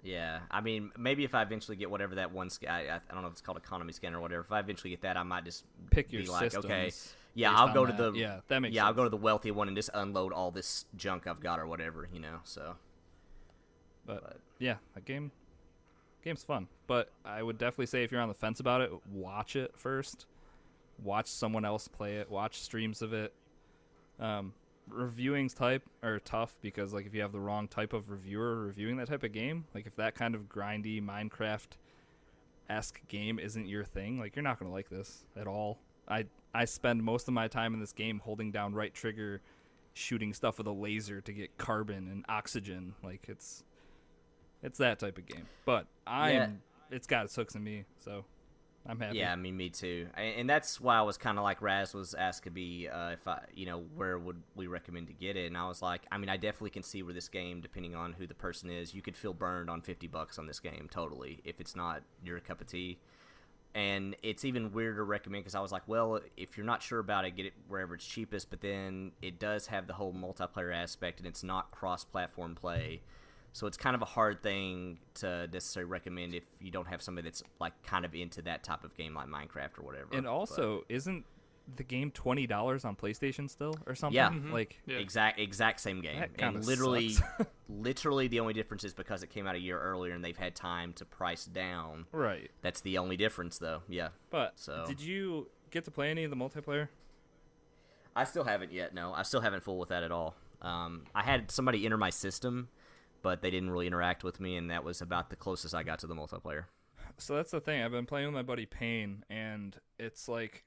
S2: Yeah, I mean, maybe if I eventually get whatever that one I don't know if it's called economy scan or whatever. If I eventually get that, I might just
S1: pick your
S2: be like,
S1: systems.
S2: okay, yeah, I'll go to the
S1: that makes sense.
S2: I'll go to the wealthy one and just unload all this junk I've got or whatever, So,
S1: but yeah, that game's fun. But I would definitely say if you're on the fence about it, watch it first. Watch someone else play it. Watch streams of it. Reviewing's tough because like if you have the wrong type of reviewer reviewing that type of game, like if that kind of grindy Minecraft-esque game isn't your thing, like you're not gonna like this at all. I spend most of my time in this game holding down right trigger, shooting stuff with a laser to get carbon and oxygen. Like it's that type of game. But it's got its hooks in me, so I'm happy.
S2: Yeah, I mean, me too. And that's why I was kind of like Raz was asking me if I, where would we recommend to get it? And I was like, I mean, I definitely can see where this game, depending on who the person is, you could feel burned on $50 on this game, totally, if it's not your cup of tea. And it's even weirder to recommend because I was like, well, if you're not sure about it, get it wherever it's cheapest. But then it does have the whole multiplayer aspect, and it's not cross-platform play. So it's kind of a hard thing to necessarily recommend if you don't have somebody that's like kind of into that type of game like Minecraft or whatever.
S1: And also, isn't the game $20 on PlayStation still or something?
S2: Yeah, exact same game. And literally the only difference is because it came out a year earlier and they've had time to price down.
S1: Right.
S2: That's the only difference, though. Yeah.
S1: But did you get to play any of the multiplayer?
S2: I still haven't yet. No, I still haven't fooled with that at all. I had somebody enter my system, but they didn't really interact with me, and that was about the closest I got to the multiplayer.
S1: So that's the thing. I've been playing with my buddy Payne, and it's like,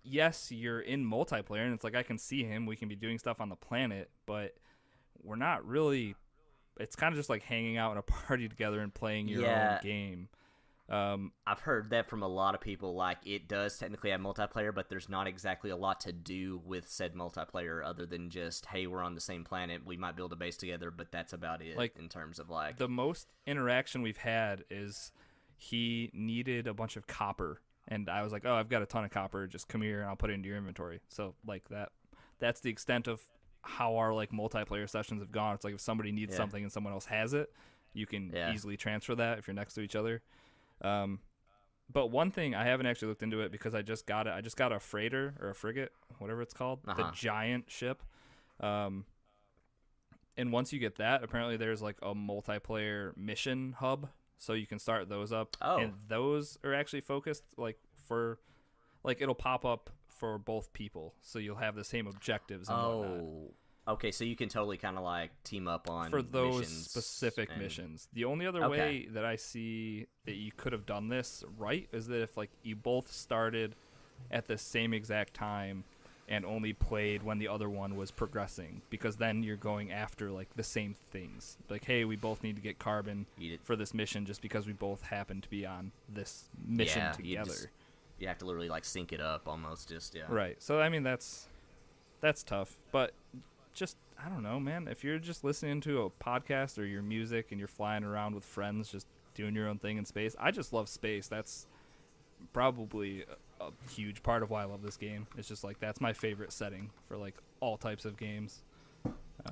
S1: yes, you're in multiplayer, and it's like I can see him. We can be doing stuff on the planet, but we're not really. It's kind of just like hanging out in a party together and playing your own game.
S2: I've heard that from a lot of people. Like, it does technically have multiplayer, but there's not exactly a lot to do with said multiplayer other than just, hey, we're on the same planet, we might build a base together, but that's about it. Like, in terms of like
S1: the most interaction we've had is he needed a bunch of copper, and I was like, oh, I've got a ton of copper, just come here and I'll put it into your inventory. So like that's the extent of how our like multiplayer sessions have gone. It's like if somebody needs something and someone else has it, you can easily transfer that if you're next to each other. But one thing, I haven't actually looked into it because I just got it. I just got a freighter or a frigate, whatever it's called, the giant ship. And once you get that, apparently there's like a multiplayer mission hub, so you can start those up.
S2: Oh.
S1: And those are actually focused like for, like it'll pop up for both people, so you'll have the same objectives and whatnot.
S2: Okay, so you can totally kind of like team up on
S1: for those
S2: missions
S1: specific missions. The only other way that I see that you could have done this right is that if like you both started at the same exact time and only played when the other one was progressing, because then you're going after like the same things. Like, hey, we both need to get carbon for this mission just because we both happen to be on this mission together.
S2: You have to literally like sync it up almost,
S1: Right. So I mean that's tough, but just, I don't know, man, if you're just listening to a podcast or your music and you're flying around with friends just doing your own thing in space, I just love space. That's probably a huge part of why I love this game. It's just like that's my favorite setting for like all types of games.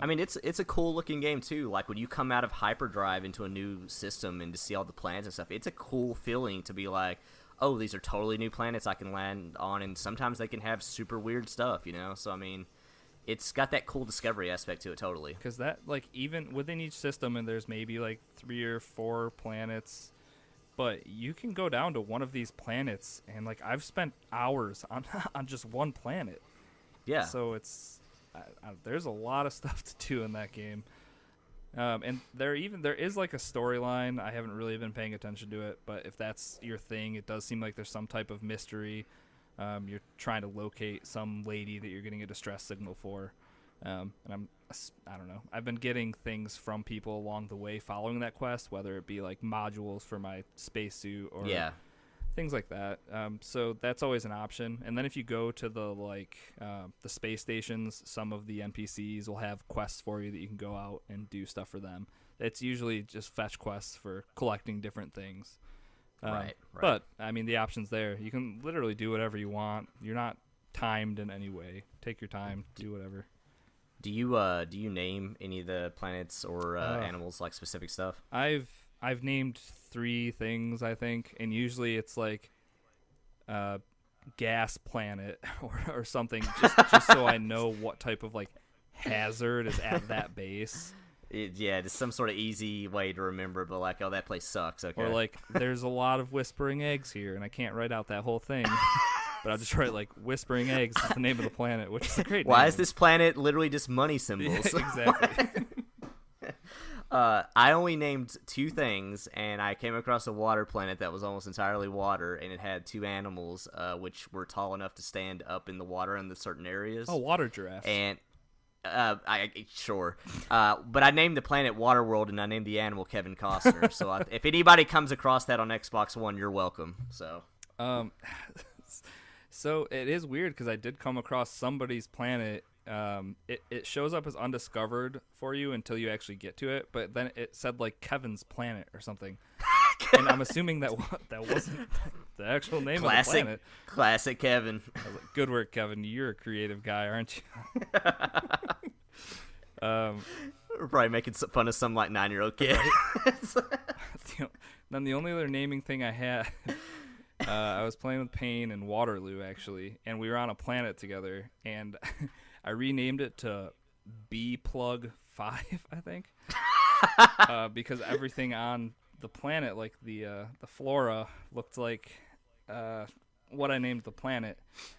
S2: I mean, it's a cool looking game too. Like when you come out of hyperdrive into a new system and to see all the planets and stuff, it's a cool feeling to be like, oh, these are totally new planets I can land on, and sometimes they can have super weird stuff, So I mean, it's got that cool discovery aspect to it, totally.
S1: Because that, like, even within each system, and there's maybe like 3 or 4 planets, but you can go down to one of these planets, and like I've spent hours on just one planet. Yeah. So it's there's a lot of stuff to do in that game. And there is like a storyline. I haven't really been paying attention to it, but if that's your thing, it does seem like there's some type of mystery. You're trying to locate some lady that you're getting a distress signal for. And I don't know. I've been getting things from people along the way following that quest, whether it be like modules for my spacesuit or things like that. So that's always an option. And then if you go to the space stations, some of the NPCs will have quests for you that you can go out and do stuff for them. It's usually just fetch quests for collecting different things.
S2: Right.
S1: But I mean, the option's there. You can literally do whatever you want. You're not timed in any way. Take your time. Do whatever.
S2: Do you name any of the planets or animals, like specific stuff?
S1: I've named 3 things, I think, and usually it's like gas planet or something, just so I know what type of like hazard is at that base.
S2: Just some sort of easy way to remember, but like, oh, that place sucks. Okay.
S1: Or like, there's a lot of whispering eggs here, and I can't write out that whole thing. But I'll just write like whispering eggs is the name of the planet, which is a great name.
S2: Why is this planet literally just money symbols?
S1: Yeah, exactly.
S2: I only named 2 things, and I came across a water planet that was almost entirely water, and it had 2 animals, which were tall enough to stand up in the water in the certain areas.
S1: Oh, water giraffe.
S2: And sure. But I named the planet Waterworld, and I named the animal Kevin Costner. So if anybody comes across that on Xbox One, you're welcome.
S1: So it is weird because I did come across somebody's planet. It shows up as undiscovered for you until you actually get to it, but then it said like Kevin's planet or something, and I'm assuming that wasn't the actual name of the planet.
S2: Classic Kevin.
S1: I was like, good work, Kevin. You're a creative guy, aren't you?
S2: We're probably making fun of some like 9-year-old kid.
S1: Then the only other naming thing I had. I was playing with Payne in Waterloo, actually, and we were on a planet together, and I renamed it to B-Plug 5, I think, because everything on the planet, like the flora, looked like what I named the planet.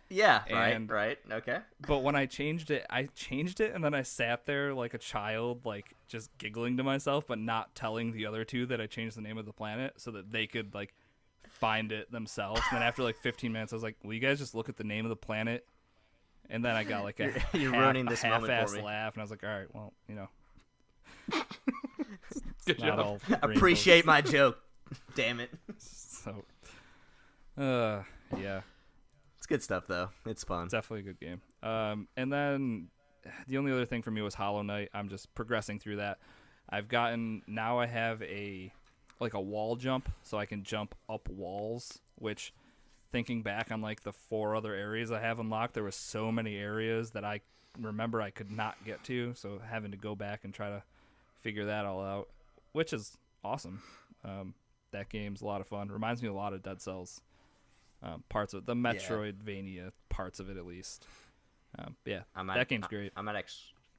S2: Yeah, right, okay.
S1: But when I changed it, and then I sat there like a child, like just giggling to myself, but not telling the other 2 that I changed the name of the planet so that they could, like, find it themselves. And then after like 15 minutes I was like, will you guys just look at the name of the planet? And then I got like
S2: ruining this
S1: half-assed laugh, and I was like, all right, well, you know,
S3: good job.
S2: Appreciate my joke, damn it.
S1: So yeah,
S2: it's good stuff though. It's fun.
S1: It's definitely a good game. And then the only other thing for me was Hollow Knight. I'm just progressing through that. I have a wall jump, so I can jump up walls, which, thinking back on like the 4 other areas I have unlocked, there was so many areas that I remember I could not get to, so having to go back and try to figure that all out, which is awesome. That game's a lot of fun. Reminds me a lot of Dead Cells, parts of the Metroidvania parts of it at least. That game's great.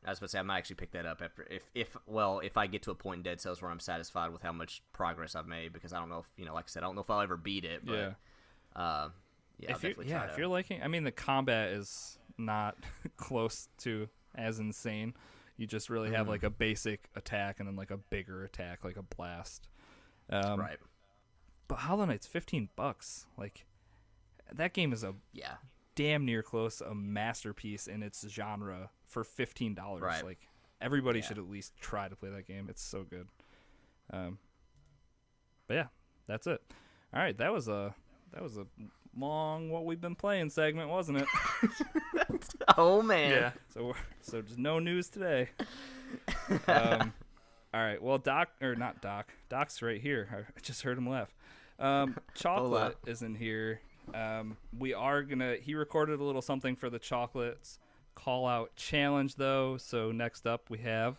S2: I was about to say I might actually pick that up after if I get to a point in Dead Cells where I'm satisfied with how much progress I've made, because I don't know if like I said, I don't know if I'll ever beat it, but
S1: if you're liking, I mean, the combat is not close to as insane. You just really have like a basic attack and then like a bigger attack, like a blast.
S2: Right.
S1: But Hollow Knight's $15. Like, that game is damn near close a masterpiece in its genre for $15.
S2: Right.
S1: Like, everybody should at least try to play that game. It's so good. But yeah, that's it. All right, that was a long what we've been playing segment, wasn't it?
S2: Oh man.
S1: Yeah. So just no news today. All right. Well, Doc's right here. I just heard him laugh. Chocolate isn't here. He recorded a little something for the Chocolate's call out challenge though. So next up we have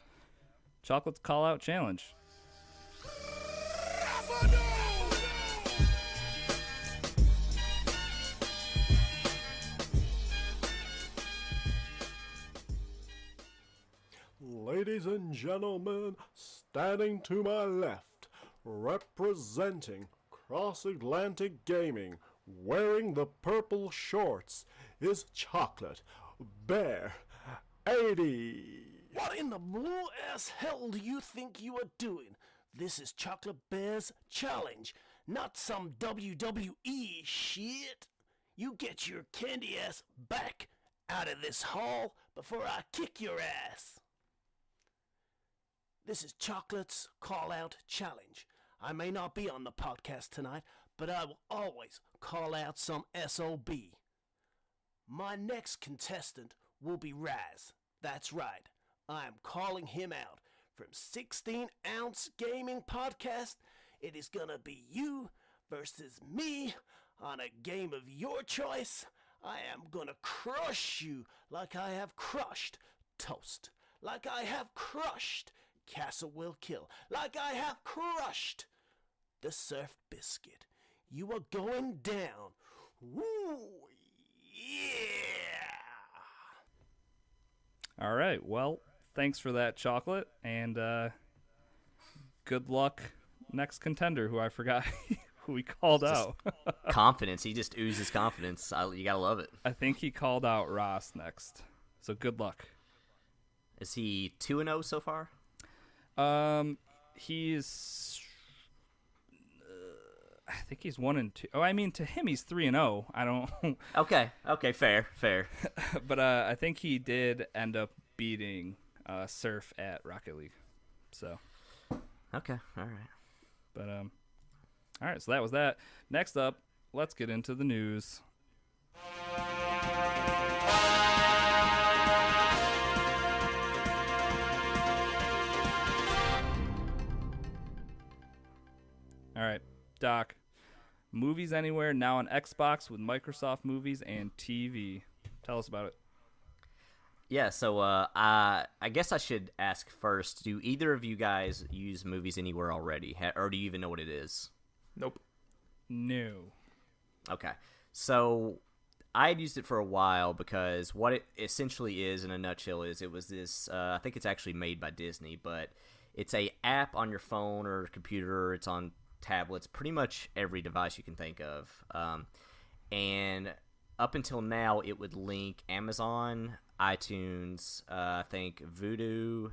S1: Chocolate's call out challenge.
S4: Ladies and gentlemen, standing to my left, representing Cross-Atlantic Gaming, wearing the purple shorts, is Chocolate Bear 80.
S5: What in the blue ass hell do you think you are doing? This is Chocolate Bear's challenge, not some WWE shit. You get your candy ass back out of this hall before I kick your ass. This is Chocolate's Call Out Challenge. I may not be on the podcast tonight, but I will always call out some SOB. My next contestant will be Raz. That's right. I am calling him out. From 16 Ounce Gaming Podcast, it is gonna be you versus me on a game of your choice. I am gonna crush you like I have crushed Toast. Like I have crushed Castle Will Kill. Like I have crushed the Surf Biscuit. You are going down. Woo! Yeah!
S1: All right. Well, thanks for that, Chocolate, and good luck next contender, who I forgot who he called out.
S2: Confidence. He just oozes confidence. You gotta love it.
S1: I think he called out Ross next. So good luck.
S2: Is he 2-0 so far?
S1: He's I think he's 1-2. Oh, I mean, to him he's 3-0. I don't.
S2: Okay, fair.
S1: But I think he did end up beating Surf at Rocket League. So.
S2: Okay, all right.
S1: But all right. So that was that. Next up, let's get into the news. All right, Doc. Movies Anywhere now on Xbox with Microsoft Movies and TV. Tell us about it.
S2: Yeah, so I guess I should ask first, do either of you guys use Movies Anywhere already? Or do you even know what it is?
S3: Nope.
S1: No.
S2: Okay. So I had used it for a while because what it essentially is in a nutshell is it was this, I think it's actually made by Disney, but it's a app on your phone or computer. It's on tablets, pretty much every device you can think of. And up until now, it would link Amazon, iTunes, I think Vudu,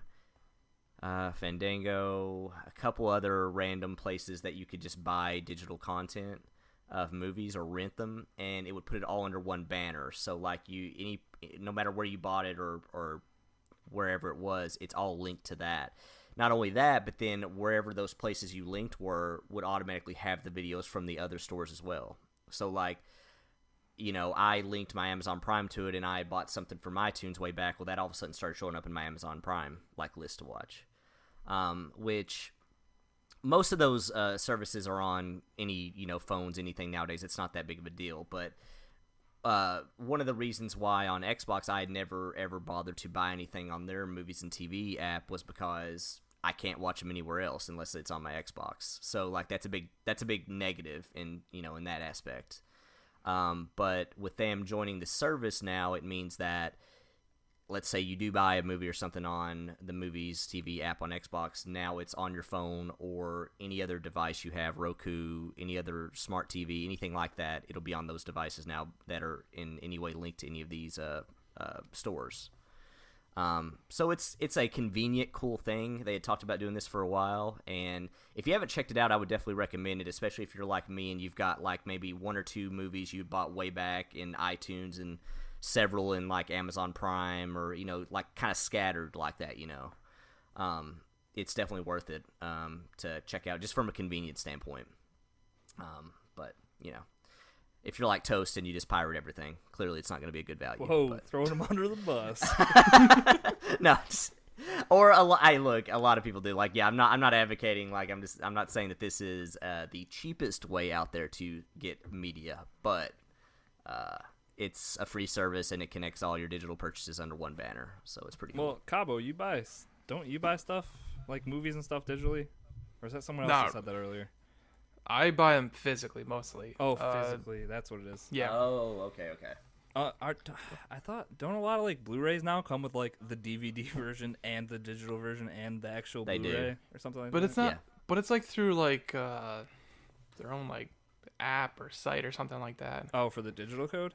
S2: Fandango, a couple other random places that you could just buy digital content of movies or rent them, and it would put it all under one banner. So like no matter where you bought it or wherever it was, it's all linked to that. Not only that, but then wherever those places you linked were would automatically have the videos from the other stores as well. So like, I linked my Amazon Prime to it, and I bought something from iTunes way back. Well, that all of a sudden started showing up in my Amazon Prime list to watch, which most of those services are on any phones, anything nowadays. It's not that big of a deal, but one of the reasons why on Xbox I had never ever bothered to buy anything on their movies and TV app was because I can't watch them anywhere else unless it's on my Xbox. So like that's a big negative in that aspect. But with them joining the service now, it means that let's say you do buy a movie or something on the Movies TV app on Xbox, now it's on your phone or any other device you have, Roku, any other smart TV, anything like that. It'll be on those devices now that are in any way linked to any of these stores. So it's a convenient, cool thing. They had talked about doing this for a while, and if you haven't checked it out, I would definitely recommend it, especially if you're like me and you've got like maybe one or two movies you bought way back in iTunes and several in like Amazon Prime or like kind of scattered like that. It's definitely worth it to check out just from a convenience standpoint. But if you're like Toast and you just pirate everything, clearly it's not going to be a good value.
S1: Whoa, throwing them under the bus.
S2: No, a lot of people do. Like, yeah, I'm not advocating. Like, I'm not saying that this is the cheapest way out there to get media, but it's a free service and it connects all your digital purchases under one banner, so it's pretty cool.
S1: Well, Cabo, don't you buy stuff like movies and stuff digitally, or is that someone else that said that earlier?
S3: I buy them physically mostly.
S1: Oh, physically, that's what it is.
S3: Yeah.
S2: Oh, okay.
S1: I thought, don't a lot of like Blu-rays now come with like the DVD version and the digital version and the actual
S2: They
S1: Blu-ray
S2: do.
S1: or something like
S3: but
S1: that?
S3: it's not.
S2: Yeah.
S3: But it's like through like their own like app or site or something like that.
S1: Oh, for the digital code?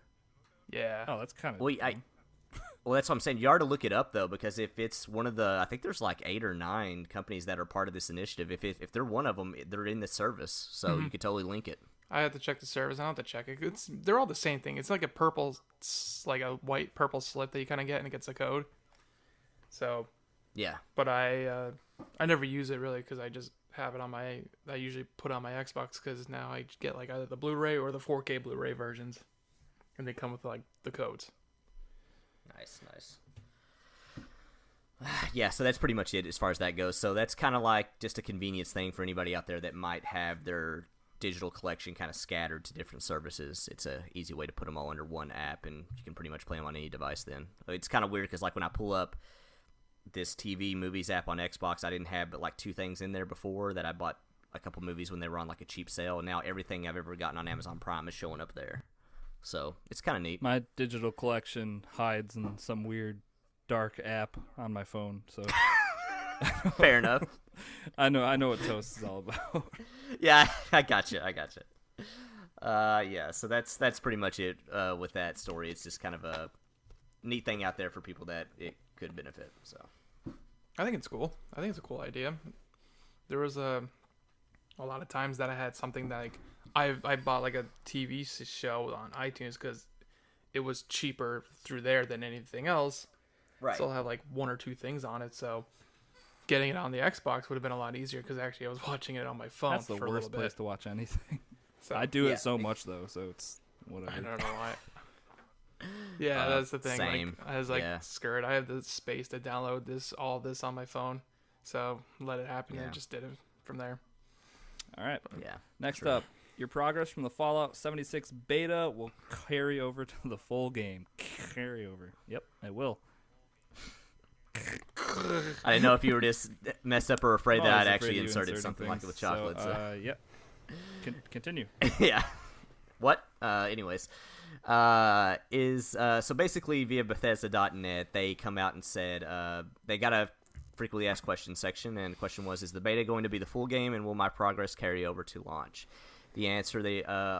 S3: Yeah.
S1: Oh, that's kind of.
S2: Well, Well, that's what I'm saying. You are to look it up though, because if it's one of the, I think there's like 8 or 9 companies that are part of this initiative. If they're one of them, they're in the service, so you could totally link it.
S3: I have to check the service. I don't have to check it. They're all the same thing. It's like a purple, like a white purple slip that you kind of get, and it gets a code. So.
S2: Yeah.
S3: But I never use it really because I just have it on my. I usually put it on my Xbox because now I get like either the Blu-ray or the 4K Blu-ray versions, and they come with like the codes.
S2: Nice. Yeah, so that's pretty much it as far as that goes. So that's kind of like just a convenience thing for anybody out there that might have their digital collection kind of scattered to different services. It's a easy way to put them all under one app, and you can pretty much play them on any device then. It's kind of weird because like when I pull up this TV movies app on Xbox, I didn't have but like 2 things in there before that I bought a couple movies when they were on like a cheap sale, and now everything I've ever gotten on Amazon Prime is showing up there. So it's kind of neat.
S1: My digital collection hides in some weird dark app on my phone. So
S2: fair enough.
S1: I know what Toast is all about.
S2: Yeah, I gotcha. Yeah, so that's pretty much it with that story. It's just kind of a neat thing out there for people that it could benefit. So
S3: I think it's cool. I think it's a cool idea. There was a lot of times that I had something that like I bought like a TV show on iTunes because it was cheaper through there than anything else.
S2: Right.
S3: So I'll have like 1 or 2 things on it. So getting it on the Xbox would have been a lot easier because actually I was watching it on my phone.
S1: That's the
S3: for
S1: worst
S3: a little
S1: place
S3: bit.
S1: to watch anything.
S3: So
S1: I do it so much though, so it's whatever.
S3: I don't know why. Yeah, that's the thing.
S2: Same.
S3: Like, I was like,
S2: Yeah.
S3: skirt. I have the space to download all this on my phone, so let it happen. And just did it from there.
S1: All right.
S2: Yeah.
S1: Next
S2: true.
S1: up, your progress from the Fallout 76 beta will carry over to the full game. Carry over. Yep, it will.
S2: I didn't know if you were just messed up or afraid that
S1: I
S2: I'd
S1: was afraid
S2: actually
S1: you
S2: inserted something like
S1: things.
S2: with chocolate. So,
S1: Yep. Continue.
S2: yeah. What? Anyways. So basically via Bethesda.net, they come out and said they got a frequently asked questions section, and the question was, is the beta going to be the full game, and will my progress carry over to launch? The answer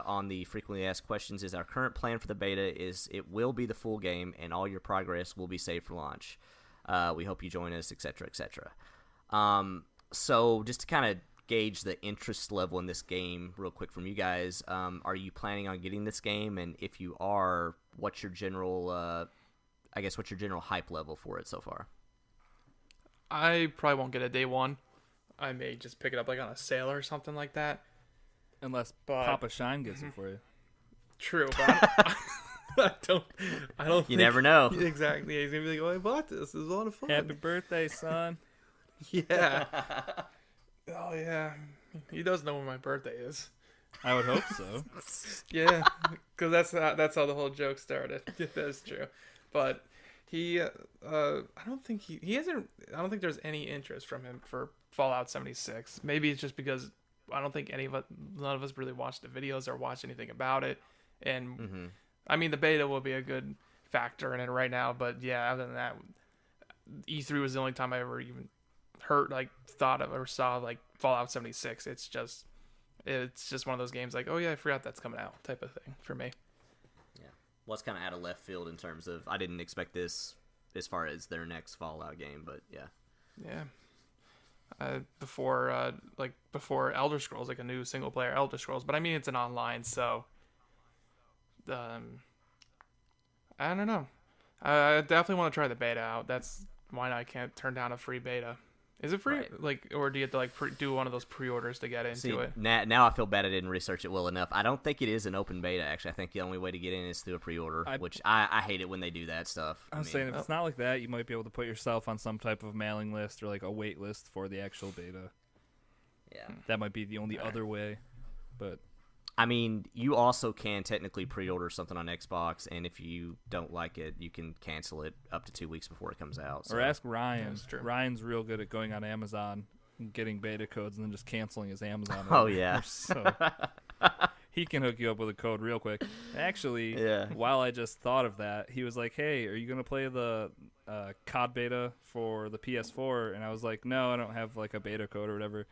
S2: on the frequently asked questions is our current plan for the beta is it will be the full game, and all your progress will be saved for launch. We hope you join us, etc., etc. So just to kind of gauge the interest level in this game real quick from you guys, are you planning on getting this game? And if you are, what's your general hype level for it so far?
S3: I probably won't get it day one. I may just pick it up like on a sale or something like that.
S1: Unless Papa Shine gets it for you.
S3: True, but I don't.
S2: You never know.
S3: Exactly. He's gonna be like, "Oh, I bought this. It was a lot of fun."
S1: Happy birthday, son.
S3: Yeah. Oh yeah. He does know when my birthday is.
S1: I would hope so.
S3: Yeah, because that's how the whole joke started. Yeah, that's true. But he, I don't think he hasn't. I don't think there's any interest from him for Fallout 76. Maybe it's just because I don't think none of us really watched the videos or watched anything about it. And I mean, the beta will be a good factor in it right now. But yeah, other than that, E3 was the only time I ever even thought of or saw like Fallout 76. It's just one of those games like, oh yeah, I forgot that's coming out type of thing for me.
S2: Yeah. Well, it's kind of out of left field in terms of I didn't expect this as far as their next Fallout game, but yeah.
S3: Yeah. Before Elder Scrolls, like a new single player Elder Scrolls, but I mean it's an online, so I don't know. I definitely want to try the beta out. That's why I can't turn down a free beta. Is it free?
S2: Right.
S3: Like, or do you have to do one of those pre-orders to get into it?
S2: Now I feel bad I didn't research it well enough. I don't think it is an open beta, actually. I think the only way to get in is through a pre-order, which I hate it when they do that stuff.
S1: I'm saying if it's not like that, you might be able to put yourself on some type of mailing list or like a wait list for the actual beta.
S2: Yeah.
S1: That might be the only other way, but...
S2: I mean, you also can technically pre-order something on Xbox, and if you don't like it, you can cancel it up to 2 weeks before it comes out. So.
S1: Or ask Ryan.
S3: That's true.
S1: Ryan's real good at going on Amazon and getting beta codes and then just canceling his Amazon order.
S2: Oh, yeah.
S1: So he can hook you up with a code real quick. Actually, while I just thought of that, he was like, hey, are you going to play the COD beta for the PS4? And I was like, no, I don't have like a beta code or whatever.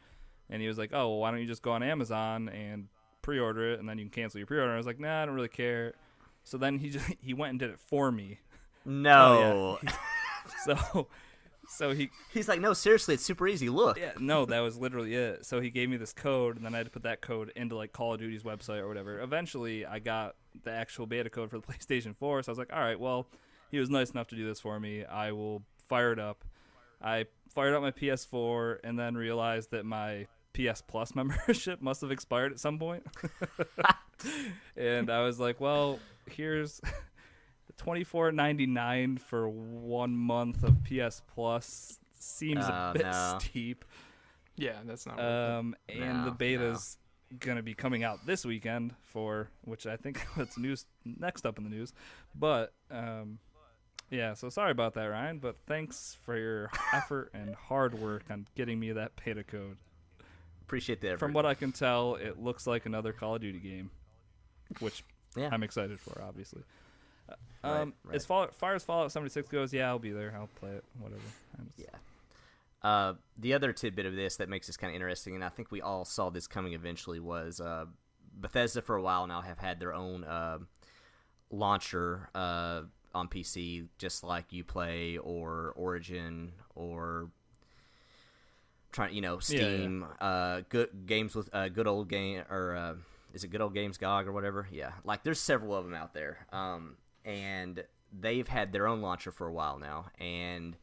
S1: And he was like, oh, well, why don't you just go on Amazon and pre-order it, and then you can cancel your pre-order. I was like, nah, I don't really care. So then he went and did it for me.
S2: No.
S1: Oh, yeah. So
S2: he's like, no, seriously, it's super easy. Look.
S1: Yeah, no, that was literally it. So he gave me this code, and then I had to put that code into like Call of Duty's website or whatever. Eventually, I got the actual beta code for the PlayStation 4. So I was like, all right, well, he was nice enough to do this for me. I will fire it up. I fired up my PS4 and then realized that my PS Plus membership must have expired at some point. And I was like, well, here's $24.99 for 1 month of PS Plus. Seems a bit steep.
S3: Yeah, that's not worth it.
S1: And the beta's gonna be coming out this weekend, for which I think that's news next up in the news. But yeah, so sorry about that, Ryan, but thanks for your effort and hard work on getting me that beta code.
S2: Appreciate the effort.
S1: From what I can tell, it looks like another Call of Duty game, which I'm excited for, obviously.
S2: Right.
S1: As far as Fallout 76 goes, yeah, I'll be there. I'll play it, whatever.
S2: The other tidbit of this that makes this kind of interesting, and I think we all saw this coming eventually, was Bethesda for a while now have had their own launcher on PC, just like Uplay or Origin or Steam. Good games with Good Old Game, or is it Good Old Games GOG or whatever? Yeah, like there's several of them out there, and they've had their own launcher for a while now, and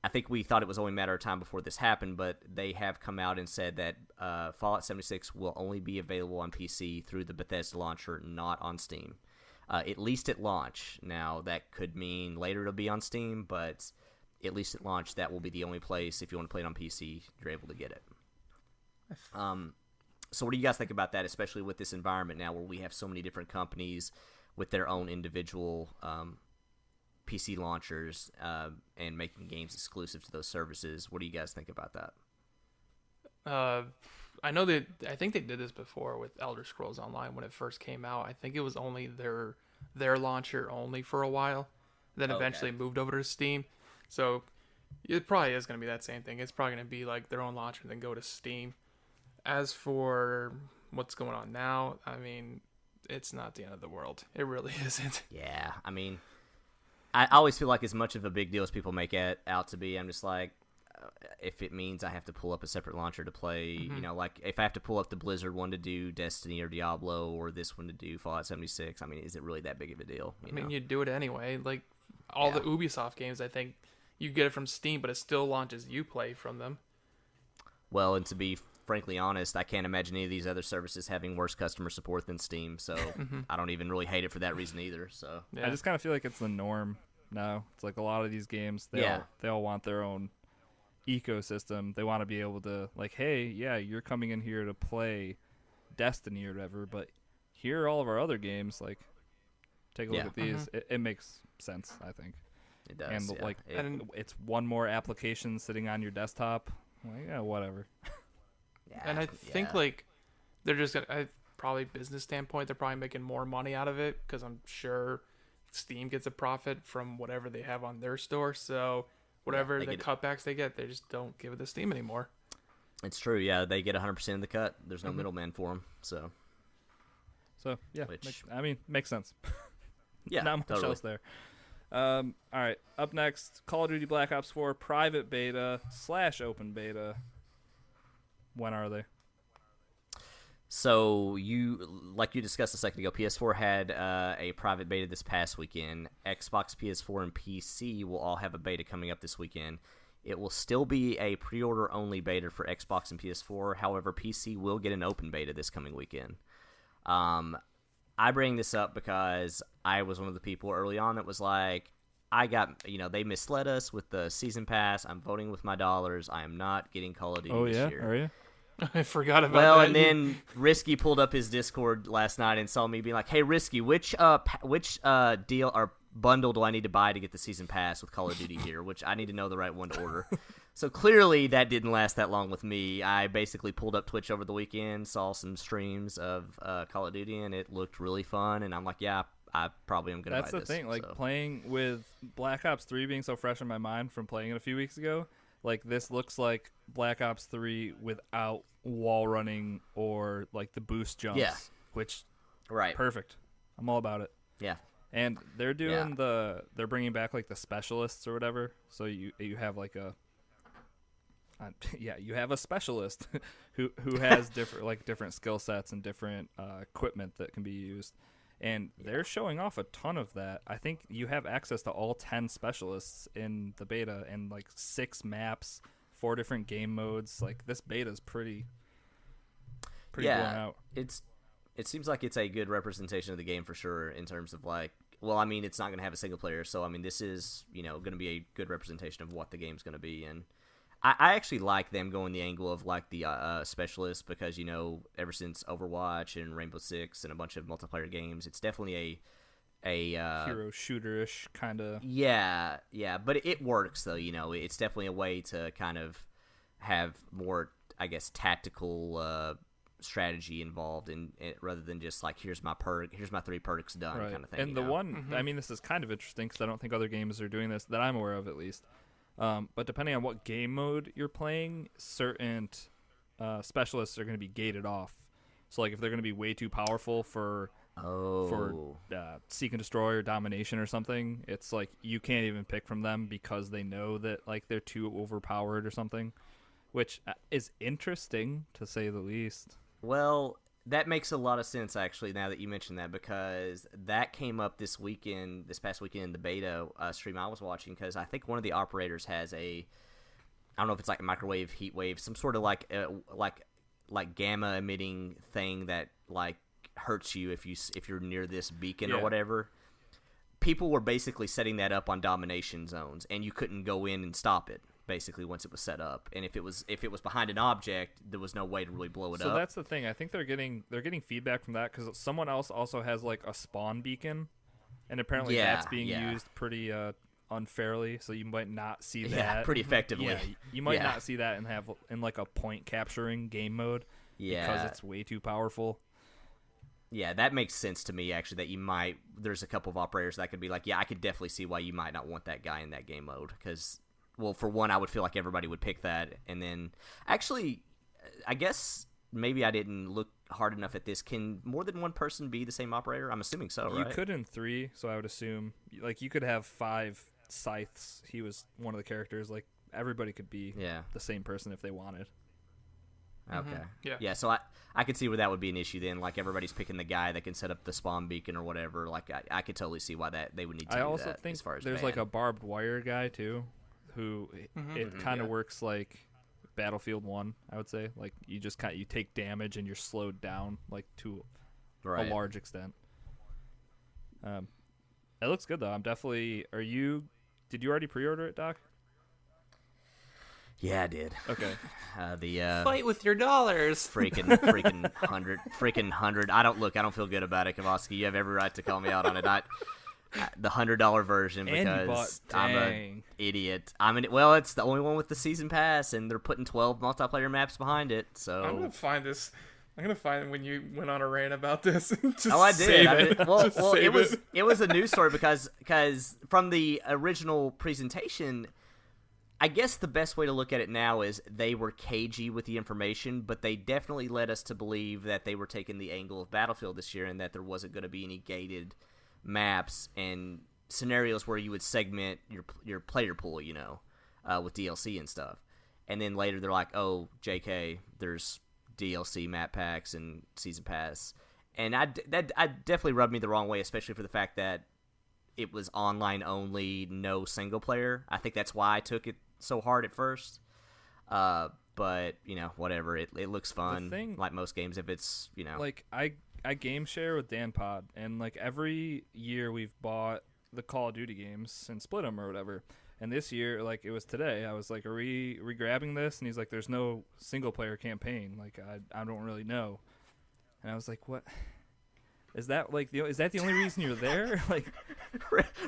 S2: I think we thought it was only a matter of time before this happened, but they have come out and said that Fallout 76 will only be available on PC through the Bethesda launcher, not on Steam. At least at launch. Now, that could mean later it'll be on Steam, but at least at launch, that will be the only place, if you want to play it on PC, you're able to get it. So what do you guys think about that, especially with this environment now where we have so many different companies with their own individual PC launchers and making games exclusive to those services? What do you guys think about that?
S3: I think they did this before with Elder Scrolls Online when it first came out. I think it was only their launcher only for a while, then eventually moved over to Steam. So it probably is going to be that same thing. It's probably going to be like their own launcher and then go to Steam. As for what's going on now, I mean, it's not the end of the world. It really isn't.
S2: Yeah, I mean, I always feel like as much of a big deal as people make it out to be, I'm just like, if it means I have to pull up a separate launcher to play, like if I have to pull up the Blizzard one to do Destiny or Diablo or this one to do Fallout 76, I mean, is it really that big of a deal?
S3: I mean, you do it anyway. Like all the Ubisoft games, I think you get it from Steam, but it still launches Uplay from them.
S2: Well, and to be frankly honest, I can't imagine any of these other services having worse customer support than Steam, so I don't even really hate it for that reason either. So
S1: I just kind of feel like it's the norm now. It's like a lot of these games, they all want their own ecosystem. They want to be able to, like, hey, yeah, you're coming in here to play Destiny or whatever, but here are all of our other games. Like, take a look at these. It makes sense, I think.
S2: It does.
S1: And it's one more application sitting on your desktop. Like, yeah, whatever.
S3: And I think like they're just gonna, probably business standpoint, they're probably making more money out of it because I'm sure Steam gets a profit from whatever they have on their store. So whatever the cutbacks they get, they just don't give it to Steam anymore.
S2: It's true. Yeah, they get 100% of the cut. There's no middleman for them. So
S1: yeah, makes sense.
S2: Yeah,
S1: not much else there. All right, up next, Call of Duty Black Ops 4 private beta / open beta. When are they?
S2: So like you discussed a second ago, PS4 had a private beta this past weekend. Xbox, PS4, and PC will all have a beta coming up this weekend. It will still be a pre-order only beta for Xbox and PS4. However, PC will get an open beta this coming weekend. I bring this up because I was one of the people early on that was like, they misled us with the season pass. I'm voting with my dollars. I am not getting Call of Duty this year.
S1: Are you?
S3: I forgot about that.
S2: Well, and then Risky pulled up his Discord last night and saw me being like, "Hey, Risky, which deal or bundle do I need to buy to get the season pass with Call of Duty here? Which I need to know the right one to order." So clearly that didn't last that long with me. I basically pulled up Twitch over the weekend, saw some streams of Call of Duty, and it looked really fun. And I'm like, yeah, I probably am going to buy this.
S1: That's the thing. Like, playing with Black Ops 3 being so fresh in my mind from playing it a few weeks ago, like, this looks like Black Ops 3 without wall running or, like, the boost jumps.
S2: Yeah.
S1: Which,
S2: right.
S1: Perfect. I'm all about it.
S2: Yeah.
S1: And they're doing they're bringing back like the specialists or whatever. So you have like you have a specialist who has different skill sets and different equipment that can be used. And they're showing off a ton of that. I think you have access to all 10 specialists in the beta and like 6 maps, 4 different game modes. Like this beta is pretty blown out.
S2: It seems like it's a good representation of the game for sure in terms of like, well, I mean, it's not going to have a single player, so I mean, this is, going to be a good representation of what the game's going to be. And I actually like them going the angle of like the specialist because, ever since Overwatch and Rainbow Six and a bunch of multiplayer games, it's definitely a
S1: hero shooter-ish kind of.
S2: Yeah, but it works though. It's definitely a way to kind of have more, I guess, tactical strategy involved in it rather than just like here's my 3 perks done kind of thing.
S1: And the one, I mean, this is kind of interesting because I don't think other games are doing this that I'm aware of at least. But depending on what game mode you're playing, certain specialists are going to be gated off. So, like, if they're going to be way too powerful for seek and destroy or domination or something, it's like you can't even pick from them because they know that like they're too overpowered or something, which is interesting to say the least.
S2: Well, that makes a lot of sense, actually, now that you mentioned that, because that came up this past weekend in the beta stream I was watching, because I think one of the operators has I don't know if it's like a microwave, heat wave, some sort of like gamma emitting thing that like hurts you if you're near this beacon or whatever. People were basically setting that up on domination zones, and you couldn't go in and stop it. Basically, once it was set up, and if it was behind an object, there was no way to really blow it up.
S1: So that's the thing. I think they're getting feedback from that because someone else also has like a spawn beacon, and apparently that's being used pretty unfairly. So you might not see that
S2: pretty effectively.
S1: Yeah, you might not see that and have in like a point capturing game mode because it's way too powerful.
S2: Yeah, that makes sense to me actually. That there's a couple of operators that could be like, I could definitely see why you might not want that guy in that game mode because. Well, for one, I would feel like everybody would pick that. And then, actually, I guess maybe I didn't look hard enough at this. Can more than one person be the same operator? I'm assuming so, right?
S1: You could in 3, so I would assume. Like, you could have 5 scythes. He was one of the characters. Like, everybody could be the same person if they wanted.
S2: Okay. Yeah, so I could see where that would be an issue then. Like, everybody's picking the guy that can set up the spawn beacon or whatever. Like, I could totally see why they would need to do that.
S1: I also think
S2: as far as
S1: there's, like, a barbed wire guy, too. Who it kind of works like Battlefield 1, I would say. Like you just you take damage and you're slowed down like to a large extent. It looks good though. I'm definitely. Did you already pre-order it, Doc?
S2: Yeah, I did.
S1: Okay.
S2: The
S3: fight with your dollars.
S2: Freaking 100. I don't feel good about it, Kabosky. You have every right to call me out on it. The $100 version because I'm an idiot. It's the only one with the season pass, and they're putting 12 multiplayer maps behind it. So
S3: I'm gonna find this. I'm gonna find when you went on a rant about this.
S2: I did. It was a news story because from the original presentation, I guess the best way to look at it now is they were cagey with the information, but they definitely led us to believe that they were taking the angle of Battlefield this year and that there wasn't going to be any gated maps and scenarios where you would segment your player pool, with DLC and stuff. And then later they're like, oh, JK, there's DLC map packs and season pass. And that definitely rubbed me the wrong way, especially for the fact that it was online only, no single player. I think that's why I took it so hard at first. But, whatever. It looks fun, like most games, if it's,
S1: Like, I game share with Dan Pod, and like every year we've bought the Call of Duty games and split them or whatever. And this year, like it was today, I was like, "Are we grabbing this?" And he's like, "There's no single player campaign. Like I don't really know." And I was like, "What? Is that like is that the only reason you're there?" Like,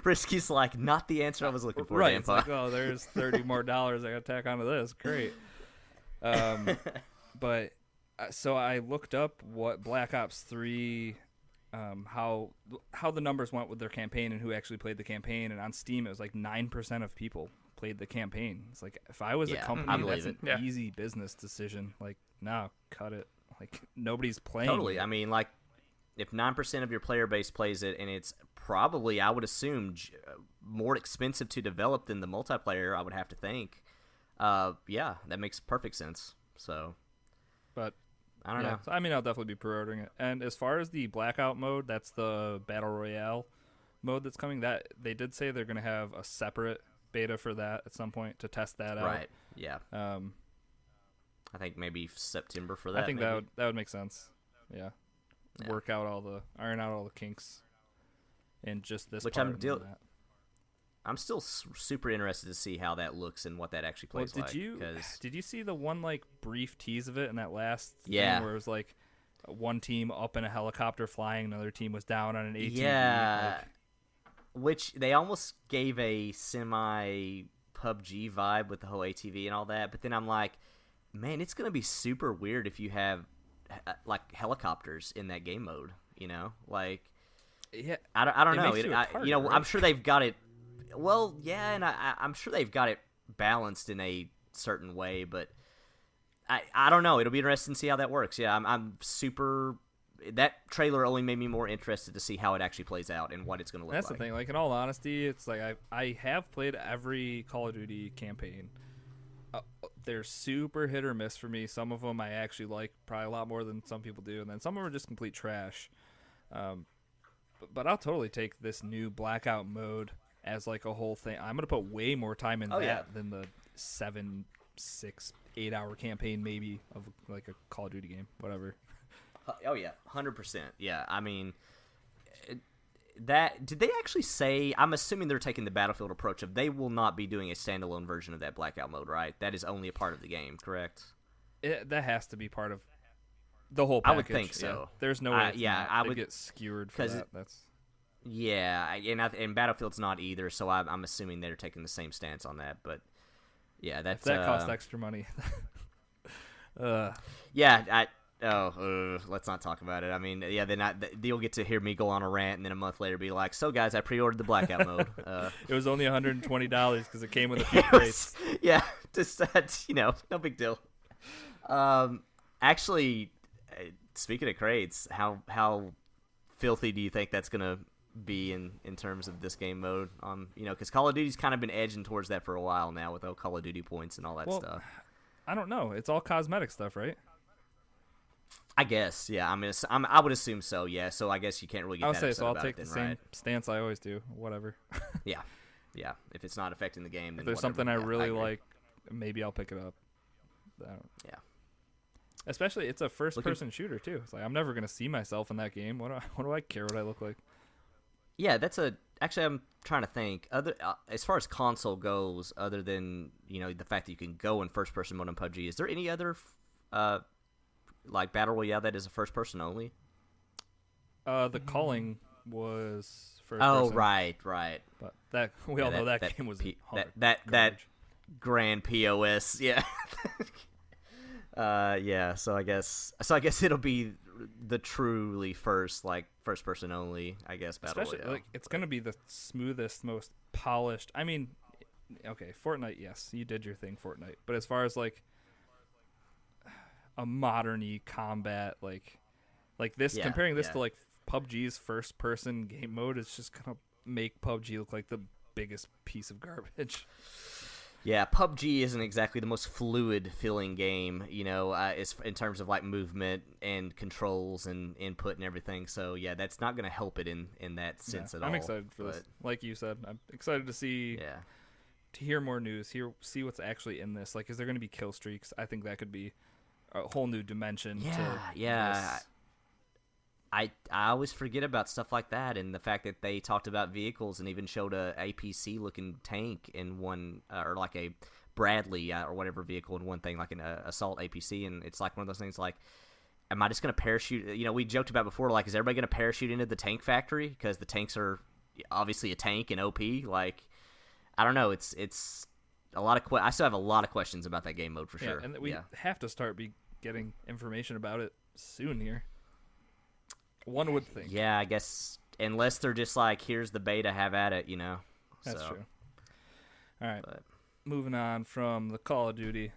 S2: Risky's like, not the answer I was looking for.
S1: Right? It's like, oh, there's $30 more I got to tack onto this. Great. But. So I looked up what Black Ops 3, how the numbers went with their campaign and who actually played the campaign. And on Steam, it was like 9% of people played the campaign. It's like, if I was a company, that's an easy business decision. Like, no, cut it. Like, nobody's playing.
S2: Totally. I mean, like, if 9% of your player base plays it, and it's probably, I would assume, more expensive to develop than the multiplayer, I would have to think. Yeah, that makes perfect sense. So,
S1: but
S2: I don't know.
S1: So, I mean, I'll definitely be pre-ordering it. And as far as the Blackout mode, that's the Battle Royale mode that's coming. That they did say they're going to have a separate beta for that at some point to test that out.
S2: Right. Yeah. I think maybe September for that.
S1: I think
S2: maybe.
S1: that would make sense. Yeah. Iron out all the kinks in just this.
S2: Which
S1: part
S2: I'm still super interested to see how that looks and what that actually plays like.
S1: Did you see the one like brief tease of it in that last thing where it was like one team up in a helicopter flying, another team was down on an ATV?
S2: Yeah. Which they almost gave a semi PUBG vibe with the whole ATV and all that, but then I'm like, man, it's gonna be super weird if you have like helicopters in that game mode. You know, like,
S1: yeah,
S2: I don't know.
S1: Right?
S2: I'm sure they've got it. Well, yeah, and I'm sure they've got it balanced in a certain way, but I don't know. It'll be interesting to see how that works. Yeah, I'm super. That trailer only made me more interested to see how it actually plays out and what it's going to look like.
S1: That's the thing. Like, in all honesty, it's like I have played every Call of Duty campaign. They're super hit or miss for me. Some of them I actually like probably a lot more than some people do, and then some of them are just complete trash. But I'll totally take this new Blackout mode as like a whole thing. I'm going to put way more time in than the 7, 6, 8 hour campaign maybe of like a Call of Duty game, whatever.
S2: Oh yeah, 100%. Yeah, I mean, that did they actually say? I'm assuming they're taking the Battlefield approach of they will not be doing a standalone version of that Blackout mode, right? That is only a part of the game, correct?
S1: That has to be part of the whole package.
S2: I would think so.
S1: Yeah. There's no way.
S2: I would
S1: get skewered for that. That's
S2: and Battlefield's not either, so I'm assuming they're taking the same stance on that. But yeah, that
S1: costs extra money.
S2: Let's not talk about it. I mean, yeah, you'll get to hear me go on a rant, and then a month later be like, "So, guys, I pre-ordered the Blackout mode."
S1: It was only $120 because it came with a few crates.
S2: Yeah, just that, no big deal. Actually, speaking of crates, how filthy do you think that's gonna be in terms of this game mode? Because Call of Duty's kind of been edging towards that for a while now with Call of Duty points and all that stuff.
S1: I don't know. It's all cosmetic stuff, right?
S2: I guess, yeah. I would assume so, yeah. So I guess you can't really get that upset
S1: I'll
S2: about
S1: take
S2: it then,
S1: the same
S2: right?
S1: stance I always do. Whatever.
S2: Yeah. If it's not affecting the game, then
S1: if there's
S2: whatever.
S1: something I really like, maybe I'll pick it up.
S2: Yeah.
S1: Especially, it's a first-person shooter too. It's like I'm never gonna see myself in that game. What do I care what I look like?
S2: Yeah, actually, I'm trying to think. As far as console goes, other than the fact that you can go in first-person mode in PUBG, is there any other like Battle Royale that is a first-person only?
S1: The Calling was first.
S2: Oh, right.
S1: But that we all know that game was
S2: that grand POS. Yeah. Yeah. So I guess it'll be the truly first person only. I guess Battle Royale.
S1: Like it's gonna be the smoothest, most polished. I mean, okay, Fortnite. Yes, you did your thing, Fortnite. But as far as like a modern-y combat, like this, comparing this to like PUBG's first-person game mode, is just gonna make PUBG look like the biggest piece of garbage.
S2: Yeah, PUBG isn't exactly the most fluid-feeling game, in terms of like movement and controls and input and everything. So yeah, that's not gonna help it in that sense at all.
S1: I'm excited for this. Like you said, I'm excited to see.
S2: Yeah.
S1: To hear more news, see what's actually in this. Like, is there going to be kill streaks? I think that could be a whole new dimension.
S2: Yeah. I always forget about stuff like that, and the fact that they talked about vehicles and even showed a APC looking tank in one, or like a Bradley or whatever vehicle in one thing, like an assault APC, and it's like one of those things like, am I just going to parachute? We joked about before, like, is everybody going to parachute into the tank factory because the tanks are obviously a tank and OP? Like, I don't know. It's a lot of I still have a lot of questions about that game mode for sure.
S1: And we have to start getting information about it soon here. One would think.
S2: Yeah, I guess unless they're just like, here's the beta, have at it,
S1: That's true. All right, moving on from the Call of Duty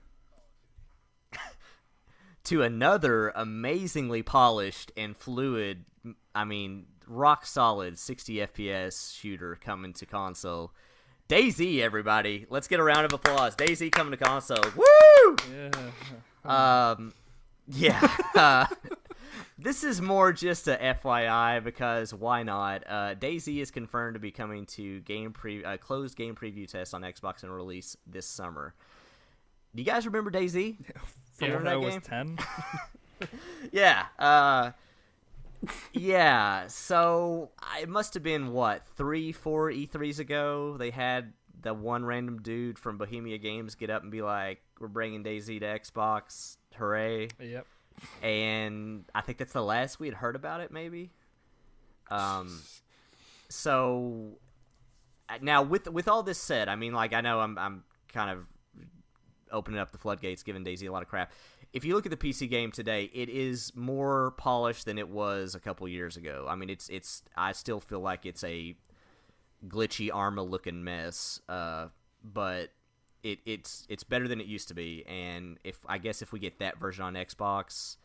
S2: to another amazingly polished and fluid I mean, rock solid 60 FPS shooter coming to console. DayZ, everybody. Let's get a round of applause. DayZ coming to console. Woo! Yeah. This is more just a FYI because why not? DayZ is confirmed to be coming to closed game preview test on Xbox and release this summer. Do you guys remember DayZ?
S1: From when I was 10?
S2: Yeah. Yeah. So it must have been, 3-4 E3s ago? They had the one random dude from Bohemia Games get up and be like, we're bringing DayZ to Xbox. Hooray.
S1: Yep.
S2: And I think that's the last we had heard about it, maybe. So now with all this said, I mean, like, I know I'm kind of opening up the floodgates, giving DayZ a lot of crap. If you look at the PC game today, it is more polished than it was a couple years ago. I mean, it's I still feel like it's a glitchy Arma-looking mess, but it's better than it used to be. And if we get that version on Xbox,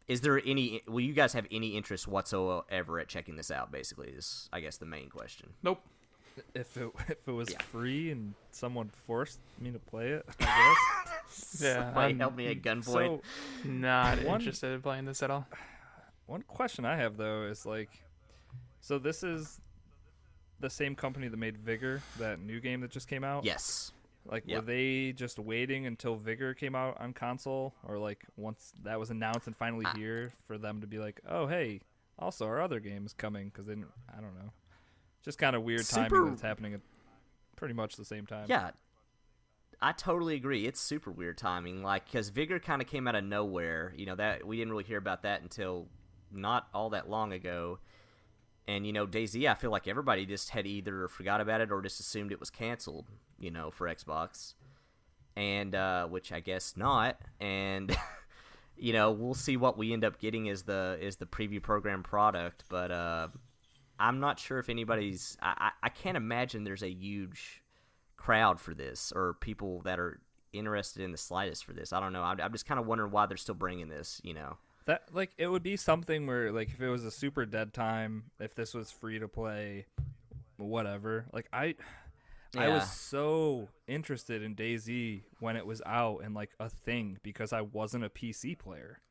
S2: will you guys have any interest whatsoever at checking this out? Basically, is I guess the main question.
S3: Nope.
S1: If it was free and someone forced me to play it, I guess.
S3: Yeah,
S2: help me at gunpoint.
S1: So,
S3: not interested in playing this at all.
S1: One question I have though is like, so this is the same company that made Vigor, that new game that just came out?
S2: Yes.
S1: Like, were they just waiting until Vigor came out on console, or like once that was announced and finally here for them to be like, oh hey, also our other game is coming? Because I don't know. Just kind of weird timing that's happening at pretty much the same time.
S2: Yeah, I totally agree. It's super weird timing, like, because Vigor kind of came out of nowhere. You know, that we didn't really hear about that until not all that long ago. And, you know, DayZ, I feel like everybody just had either forgot about it or just assumed it was canceled, you know, for Xbox. And, which I guess not. And, you know, we'll see what we end up getting as the preview program product. But, I'm not sure if anybody's... I can't imagine there's a huge crowd for this or people that are interested in the slightest for this. I don't know. I'm just kind of wondering why they're still bringing this, you know.
S1: That, like, it would be something where, like, if it was a super dead time, if this was free to play, whatever. Like, I was so interested in DayZ when it was out and, like, a thing because I wasn't a PC player.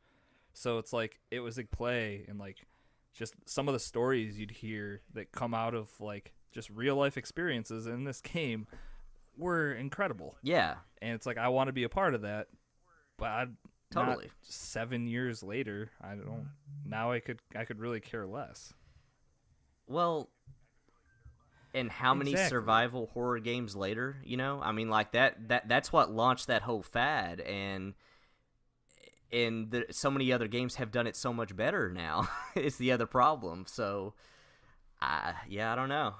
S1: So it's like, it was like play and, like, just some of the stories you'd hear that come out of, like, just real life experiences in this game were incredible.
S2: Yeah.
S1: And it's like, I want to be a part of that, but
S2: totally.
S1: Not 7 years later, now I could really care less.
S2: Well, and how many survival horror games later, you know? I mean, like, that's what launched that whole fad, and so many other games have done it so much better now. It's the other problem. So, I don't know.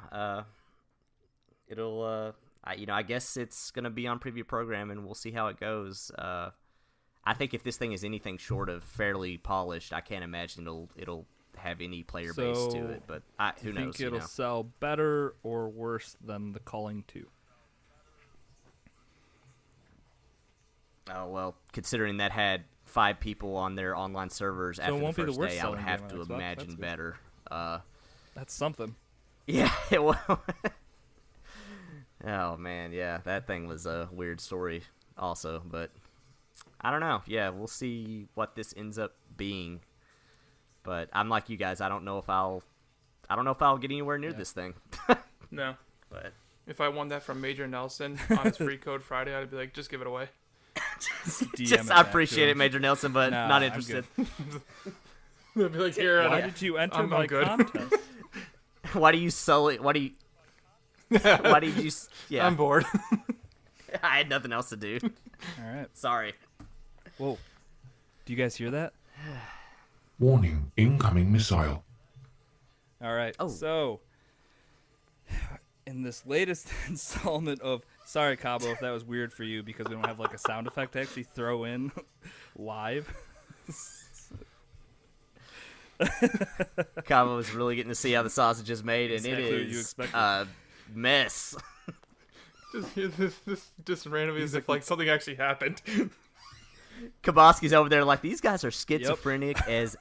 S2: I guess it's gonna be on preview program, and we'll see how it goes. I think if this thing is anything short of fairly polished, I can't imagine it'll have any player base to it. But who knows?
S1: Think it'll sell better or worse than The Calling 2?
S2: Oh well, considering that had 5 people on their online servers after the first day, I would have to imagine better.
S1: That's something.
S2: Yeah, it will. Oh man, yeah, that thing was a weird story also, but I don't know. Yeah, we'll see what this ends up being. But I'm like you guys, I don't know if I'll get anywhere near this thing.
S3: No.
S2: But
S3: if I won that from Major Nelson on his free code Friday, I'd be like, just give it away.
S2: I appreciate it, Major Nelson, but not interested.
S3: I'd be like, here,
S1: why did you enter my contest?
S2: Why do you sell it? Why did you? Yeah,
S3: I'm bored.
S2: I had nothing else to do.
S1: All right.
S2: Sorry.
S1: Whoa. Do you guys hear that?
S6: Warning, incoming missile.
S1: All right.
S2: Oh.
S1: So, in this latest installment of... Sorry, Cabo, if that was weird for you because we don't have, like, a sound effect to actually throw in live.
S2: Cabo was really getting to see how the sausage is made, and
S1: Exactly
S2: it
S1: what you
S2: is
S1: expected.
S2: a mess.
S3: Just randomly as if, like, something actually happened.
S2: Kabosky's over there like, these guys are schizophrenic as...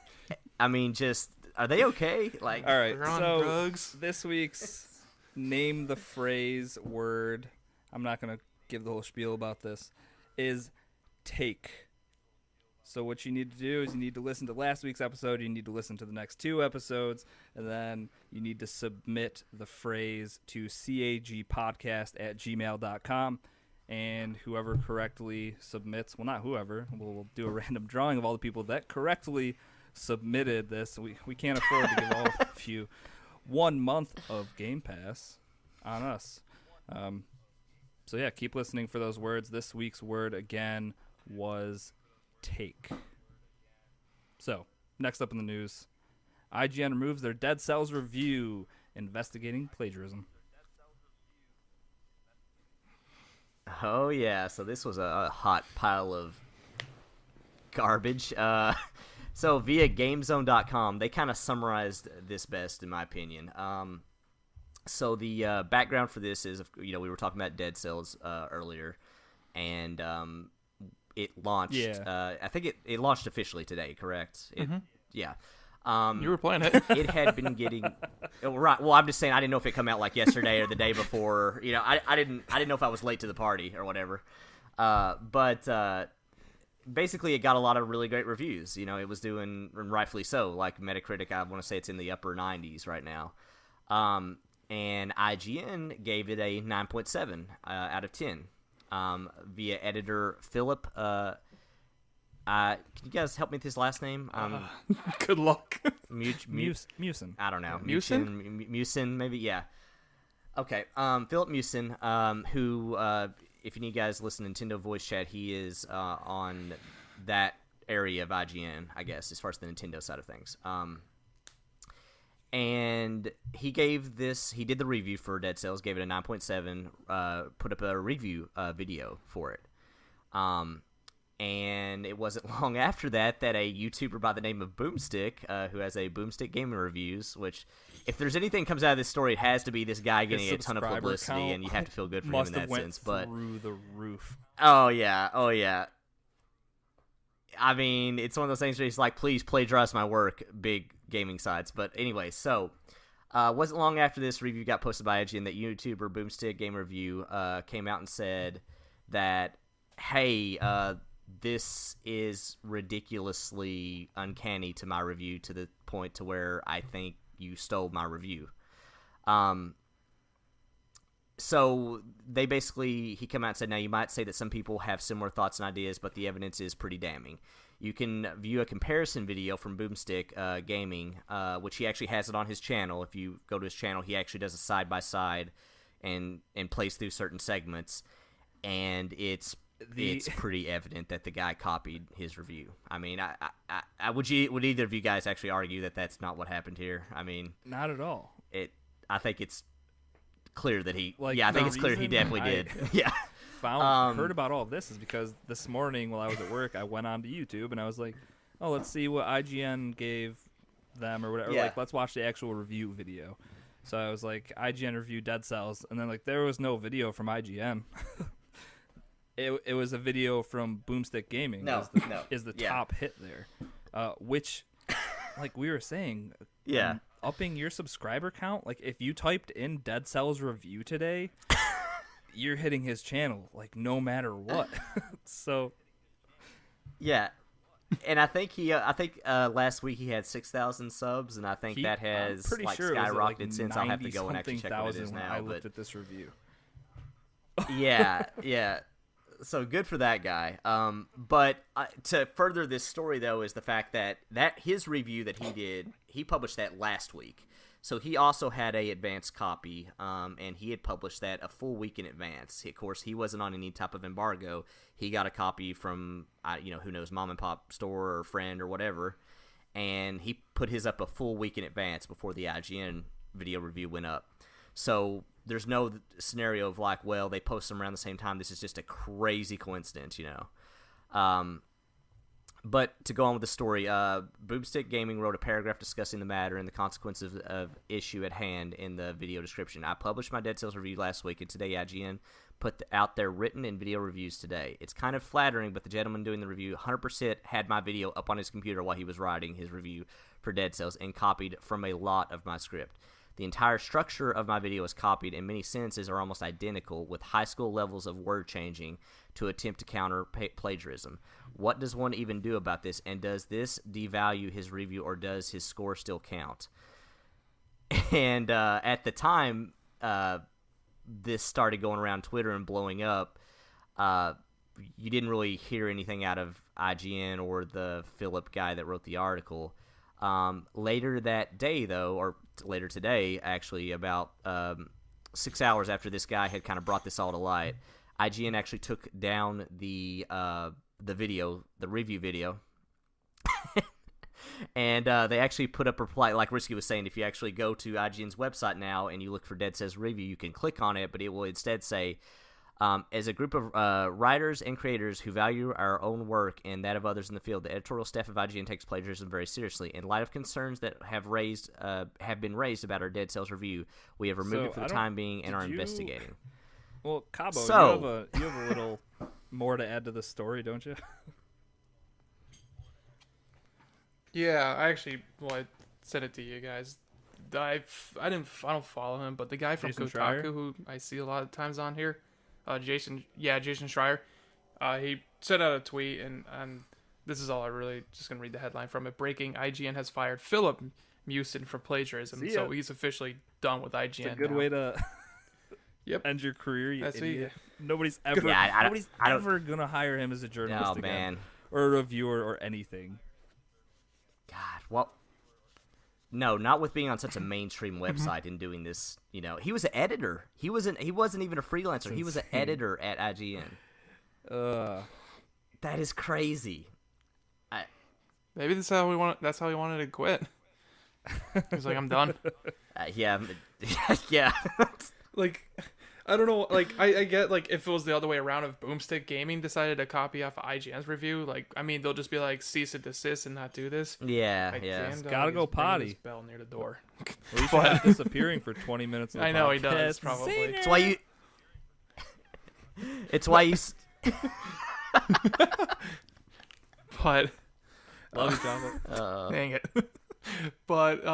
S2: I mean, just Are they okay? Like,
S1: all right,
S3: they're on
S1: so
S3: drugs.
S1: this week's name the phrase word, I'm not going to give the whole spiel about this, is take. So what you need to do is you need to listen to last week's episode, you need to listen to the next 2 episodes, and then you need to submit the phrase to cagpodcast@gmail.com. And whoever correctly submits, well, not whoever, we'll do a random drawing of all the people that correctly submitted this. We can't afford to give all of you 1 month of Game Pass on us. So yeah, keep listening for those words. This week's word again was take. So next up in the news, IGN removes their Dead Cells review investigating plagiarism.
S2: Oh yeah, so this was a hot pile of garbage. So via GameZone.com, they kind of summarized this best, in my opinion. So the background for this is, we were talking about Dead Cells earlier, and it launched.
S1: Yeah.
S2: I think it launched officially today. Correct? Yeah.
S3: You were playing it.
S2: It had been getting right. Well, I'm just saying I didn't know if it come out like yesterday or the day before. I didn't know if I was late to the party or whatever. But basically, it got a lot of really great reviews. It was doing, and rightfully so. Like Metacritic, I want to say it's in the upper 90s right now. And IGN gave it a 9.7 out of 10. Via editor Philip. Can you guys help me with his last name?
S3: Good luck.
S1: Musin.
S2: I don't know.
S3: Musin?
S2: Musin, maybe, yeah. Okay, Philip Musin, who, if any of you guys listen to Nintendo Voice Chat, he is on that area of IGN, I guess, as far as the Nintendo side of things. And he did the review for Dead Cells, gave it a 9.7, put up a review video for it. And it wasn't long after that a YouTuber by the name of Boomstick, who has a Boomstick Gaming Reviews, which, if there's anything comes out of this story, it has to be this guy getting a ton of publicity, and you have to feel good for him in that sense. But
S1: through the roof.
S2: Oh yeah. I mean, it's one of those things where he's like, please plagiarize my work, big gaming sites. But anyway, so wasn't long after this review got posted by IGN that YouTuber Boomstick Game Review came out and said that, hey, this is ridiculously uncanny to my review, to the point to where I think you stole my review. So he came out and said, now you might say that some people have similar thoughts and ideas, but the evidence is pretty damning. You can view a comparison video from Boomstick Gaming, which he actually has it on his channel. If you go to his channel, he actually does a side-by-side and plays through certain segments, and it's pretty evident that the guy copied his review. I mean, would either of you guys actually argue that that's not what happened here? I mean,
S1: not at all.
S2: I think it's clear that he.
S1: Like,
S2: yeah, I think it's clear he definitely did. Yeah.
S1: Heard about all of this is because this morning while I was at work, I went onto YouTube and I was like, oh, let's see what IGN gave them or whatever.
S2: Yeah.
S1: Like, let's watch the actual review video. So I was like, IGN review Dead Cells, and then there was no video from IGN. It was a video from Boomstick Gaming. Is the top hit there, which, like we were saying, upping your subscriber count. Like, if you typed in Dead Cells review today, you're hitting his channel, like, no matter what. So,
S2: yeah, and I think last week he had 6,000 subs, and I think that has skyrocketed since. I'll have to go and actually check what it is now.
S1: I looked at this review.
S2: Yeah. So good for that guy. But to further this story, though, is the fact that his review that he did, he published that last week. So he also had a advanced copy, and he had published that a full week in advance. Of course, he wasn't on any type of embargo. He got a copy from, who knows, mom and pop store or friend or whatever, and he put his up a full week in advance before the IGN video review went up. So there's no scenario of like, well, they post them around the same time. This is just a crazy coincidence, But to go on with the story, Boomstick Gaming wrote a paragraph discussing the matter and the consequences of issue at hand in the video description. I published my Dead Cells review last week, and today IGN put out their written and video reviews today. It's kind of flattering, but the gentleman doing the review 100% had my video up on his computer while he was writing his review for Dead Cells and copied from a lot of my script. The entire structure of my video is copied, and many sentences are almost identical, with high school levels of word changing to attempt to counter plagiarism. What does one even do about this, and does this devalue his review, or does his score still count? And at the time this started going around Twitter and blowing up, you didn't really hear anything out of IGN or the Philip guy that wrote the article. Later that day, though, or later today, actually, about 6 hours after this guy had kind of brought this all to light, IGN actually took down the video, the review video, and they actually put up a reply. Like Risky was saying, if you actually go to IGN's website now and you look for Dead Cells review, you can click on it, but it will instead say, as a group of writers and creators who value our own work and that of others in the field, the editorial staff of IGN takes plagiarism very seriously. In light of concerns that have been raised about our Dead Cells review, we have removed it for the time being and are investigating.
S1: Well, Cabo, you have a little more to add to the story, don't you?
S3: Yeah, I sent it to you guys. I don't follow him, but the guy from
S1: Jason
S3: Kotaku,
S1: Schreier?
S3: who I see a lot of times on here, Jason Schreier, he sent out a tweet, and this is all I really just gonna read the headline from it. Breaking: IGN has fired Philip Mewson for plagiarism, so he's officially done with IGN.
S1: It's a good way to end your career. You
S3: That's
S1: idiot. Nobody's ever gonna hire him as a journalist again,
S2: man,
S1: or a reviewer or anything.
S2: God, well, no, not with being on such a mainstream website and doing this. You know, he was an editor. He wasn't even a freelancer. He was an editor at IGN. That is crazy.
S3: Maybe that's how he wanted to quit. He's like, I'm done.
S2: Yeah.
S3: Like, I don't know. Like, I get, like, if it was the other way around, if Boomstick Gaming decided to copy off of IGN's review, like, I mean, they'll just be like, cease and desist and not do this.
S2: Yeah.
S1: Gotta go potty.
S3: Bell near the door.
S1: Well, you should have disappearing for 20 minutes.
S3: I know he does. Probably.
S2: It's why you. It's why you.
S3: But
S1: Love you, chocolate.
S3: dang it. But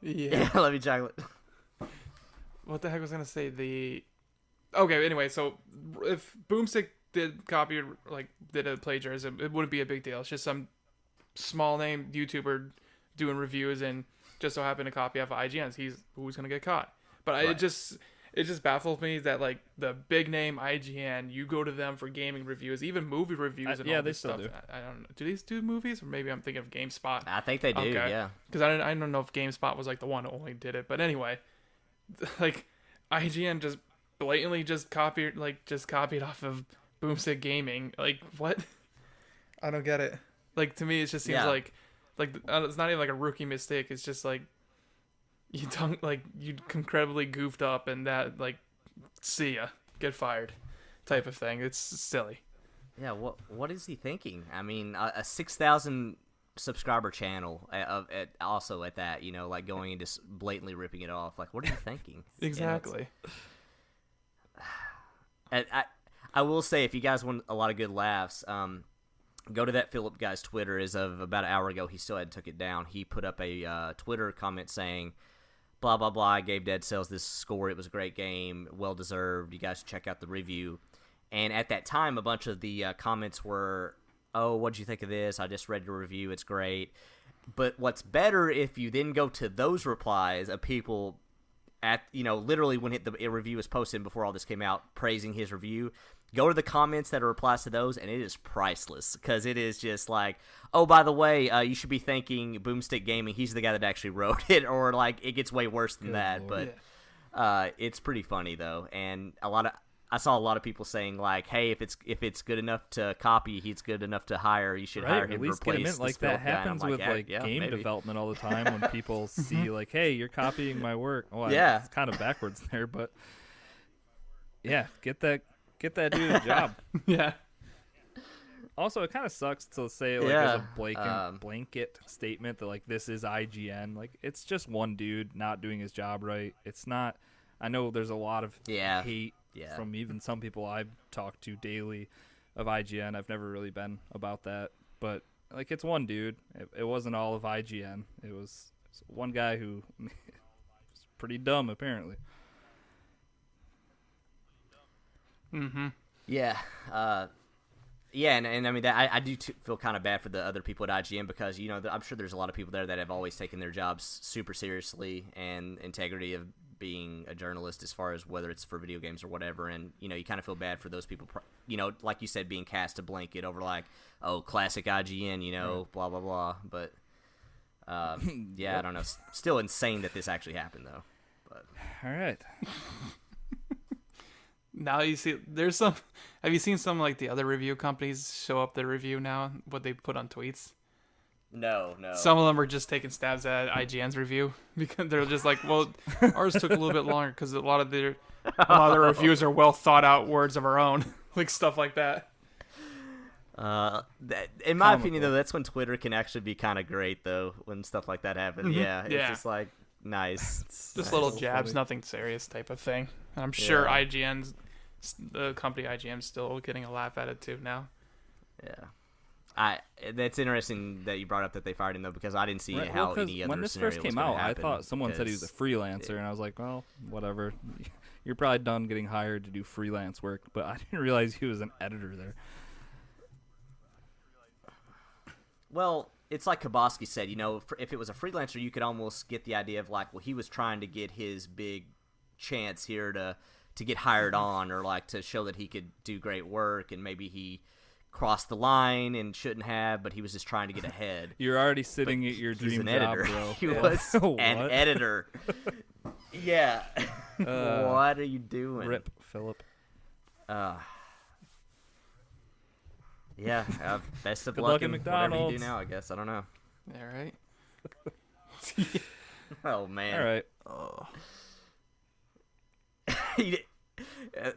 S3: yeah.
S2: Love you, chocolate.
S3: What the heck was I gonna say? Okay, anyway, so if Boomstick did a plagiarism, it wouldn't be a big deal. It's just some small name YouTuber doing reviews and just so happened to copy off of IGN's. Who's gonna get caught? But
S2: Right.
S3: it just baffles me that, like, the big name IGN, you go to them for gaming reviews, even movie reviews and all this stuff.
S1: Do.
S3: I don't know. Do these do movies? Or maybe I'm thinking of GameSpot.
S2: I think they do.
S3: Okay.
S2: Yeah.
S3: Because I don't know if GameSpot was like the one who only did it, but anyway, like, IGN just blatantly copied off of Boomstick Gaming. Like, what? I don't get it. Like, to me, it just seems like it's not even like a rookie mistake. It's just like you incredibly goofed up, and that, like, see ya, get fired, type of thing. It's silly.
S2: Yeah. What is he thinking? I mean, a 6,000 subscriber channel also at that, you know, like, going and just blatantly ripping it off. Like, what are you thinking?
S3: Exactly.
S2: I will say, if you guys want a lot of good laughs, go to that Philip guy's Twitter. As of about an hour ago, he still hadn't took it down. He put up a Twitter comment saying, blah, blah, blah, I gave Dead Cells this score. It was a great game. Well deserved. You guys should check out the review. And at that time, a bunch of the comments were, oh, what'd you think of this? I just read your review. It's great. But what's better, if you then go to those replies of people at, you know, literally when the review was posted before all this came out, praising his review, go to the comments that are replies to those, and it is priceless, because it is just like, oh, by the way, you should be thanking Boomstick Gaming. He's the guy that actually wrote it, or, like, it gets way worse than that.
S1: Lord.
S2: But it's pretty funny, though, and I saw a lot of people saying, like, hey, if it's good enough to copy, he's good enough to hire. You should hire him
S1: at least
S2: to replace
S1: get him in.
S2: this
S1: Like, that
S2: Philip guy. And I'm
S1: happens with game
S2: maybe.
S1: development all the time when people see, like, hey, you're copying my work. Well,
S2: Yeah.
S1: it's kind of backwards there, but yeah, get that dude a job.
S3: Yeah.
S1: Also, it kind of sucks to say like as a blanket statement that like this is IGN. Like it's just one dude not doing his job right. It's not. I know there's a lot of hate from even some people I've talked to daily of IGN. I've never really been about that, but like it's one dude. It wasn't all of IGN. It was one guy who was pretty dumb apparently.
S3: Mm-hmm.
S2: Yeah. Yeah, and I mean, I do feel kind of bad for the other people at IGN because, you know, I'm sure there's a lot of people there that have always taken their jobs super seriously and integrity of being a journalist as far as whether it's for video games or whatever. And, you know, you kind of feel bad for those people, you know, like you said, being cast a blanket over like, oh, classic IGN, you know, blah, blah, blah. But, yeah, I don't know. Still insane that this actually happened, though. But
S1: all right.
S3: Now you see, there's some. Have you seen some like the other review companies show up their review now? What they put on tweets?
S2: No.
S3: Some of them are just taking stabs at IGN's review because they're just like, well, ours took a little bit longer because a lot of their reviews are well thought out words of our own, like stuff like that.
S2: In my opinion, though, that's when Twitter can actually be kind of great, though, when stuff like that happens.
S3: Mm-hmm.
S2: Yeah, it's just like nice.
S3: Just little jabs, nothing serious type of thing. And I'm sure the company IGN's still getting a laugh at it too now.
S2: Yeah. That's interesting that you brought up that they fired him, though, because I didn't see how any other
S1: when this
S2: scenario
S1: first came
S2: was
S1: out,
S2: happen,
S1: I thought someone said he was a freelancer, and I was like, well, whatever. You're probably done getting hired to do freelance work, but I didn't realize he was an editor there.
S2: Well, it's like Kabosky said, you know, if it was a freelancer, you could almost get the idea of like, well, he was trying to get his big chance here to get hired on, or like to show that he could do great work, and maybe he crossed the line and shouldn't have, but he was just trying to get ahead.
S1: You're already sitting at your dream
S2: an
S1: job,
S2: editor.
S1: bro.
S2: He was an editor. Yeah. What are you doing?
S1: Rip, Philip.
S2: Yeah. Best of
S1: Good
S2: luck
S1: luck
S2: in
S1: at
S2: whatever you do
S1: McDonald's.
S2: now, I guess. I don't know.
S3: All right.
S2: Oh, man.
S1: All right.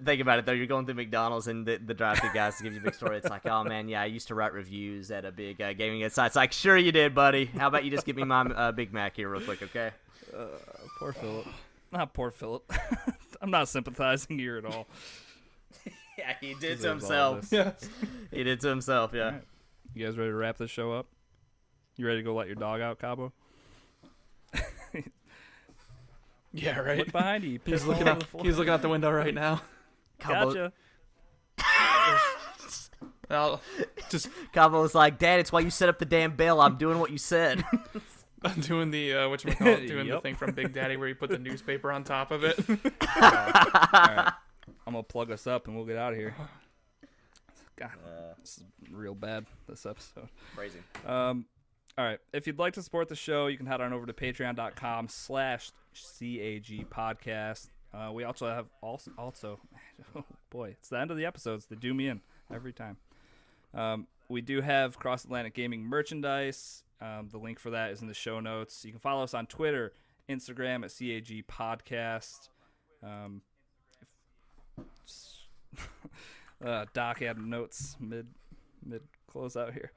S2: Think about it, though. You're going through McDonald's, and the drive-thru guys give you a big story. It's like, oh, man, yeah, I used to write reviews at a big gaming site. It's like, sure you did, buddy. How about you just give me my Big Mac here real quick, okay?
S1: Poor Philip. Not poor Philip. I'm not sympathizing here at all.
S2: Yeah, he did to himself.
S3: Yeah.
S2: He did to himself, yeah.
S1: Right. You guys ready to wrap this show up? You ready to go let your dog out, Cabo?
S3: Yeah, right.
S1: Look behind you.
S3: He's looking out the window right now.
S1: Gotcha.
S3: I'll just
S2: Cabo's like, Dad, it's why you set up the damn bell. I'm doing what you said.
S3: I'm doing the doing the
S1: Yep.
S3: thing from Big Daddy where you put the newspaper on top of it.
S1: All right. I'm going to plug us up and we'll get out of here. God, this is real bad, this episode.
S2: Crazy.
S1: All right. If you'd like to support the show, you can head on over to patreon.com/CAG podcast. We also have oh boy, it's the end of the episodes. They do me in every time. We do have Cross Atlantic Gaming merchandise. The link for that is in the show notes. You can follow us on Twitter, Instagram at CAG podcast. Doc had notes mid close out here.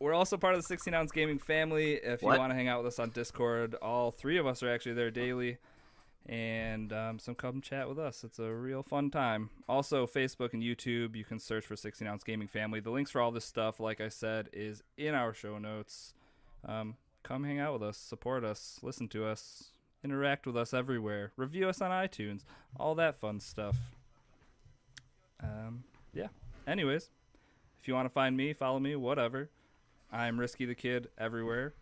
S1: We're also part of the 16-ounce gaming family. If you want to hang out with us on Discord, all three of us are actually there daily. And so come chat with us. It's a real fun time. Also, Facebook and YouTube, you can search for 16-ounce gaming family. The links for all this stuff, like I said, is in our show notes. Come hang out with us, support us, listen to us, interact with us everywhere, review us on iTunes, all that fun stuff. Yeah. Anyways, if you want to find me, follow me, whatever. I'm Risky the Kid everywhere.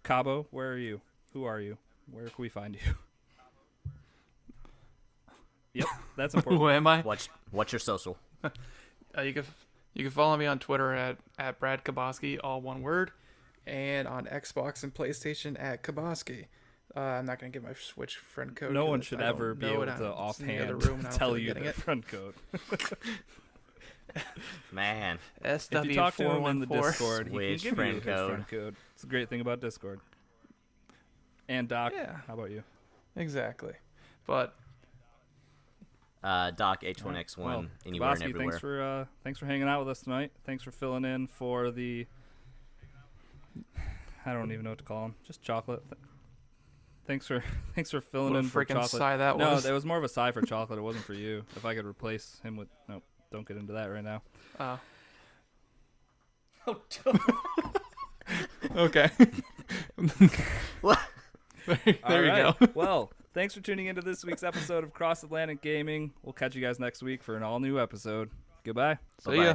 S1: Cabo, where are you? Who are you? Where can we find you? Yep, that's important.
S3: Who am I?
S2: What's your social?
S3: You can follow me on Twitter at Brad Kabosky, all one word, and on Xbox and PlayStation at Kabosky. I'm not gonna get my Switch friend code.
S1: No one should ever be able to offhand tell you the friend code.
S2: Man,
S1: if you talk to him in the Discord, he
S2: Switch
S1: can give
S2: friend
S1: you
S2: code.
S1: his friend code. It's a great thing about Discord. And Doc,
S3: Yeah.
S1: how about you?
S3: Exactly, but
S2: Doc H1X1
S1: well,
S2: anywhere
S1: Kabosky,
S2: and everywhere.
S1: Thanks for hanging out with us tonight. Thanks for filling in for the. I don't even know what to call him. Just chocolate. Thanks for filling in for chocolate.
S3: Sigh that was.
S1: No, it was more of a sigh for chocolate. It wasn't for you. If I could replace him with nope, don't get into that right now.
S3: Okay.
S2: What?
S3: There you go.
S1: Well, thanks for tuning into this week's episode of Cross Atlantic Gaming. We'll catch you guys next week for an all new episode. Goodbye.
S3: See ya.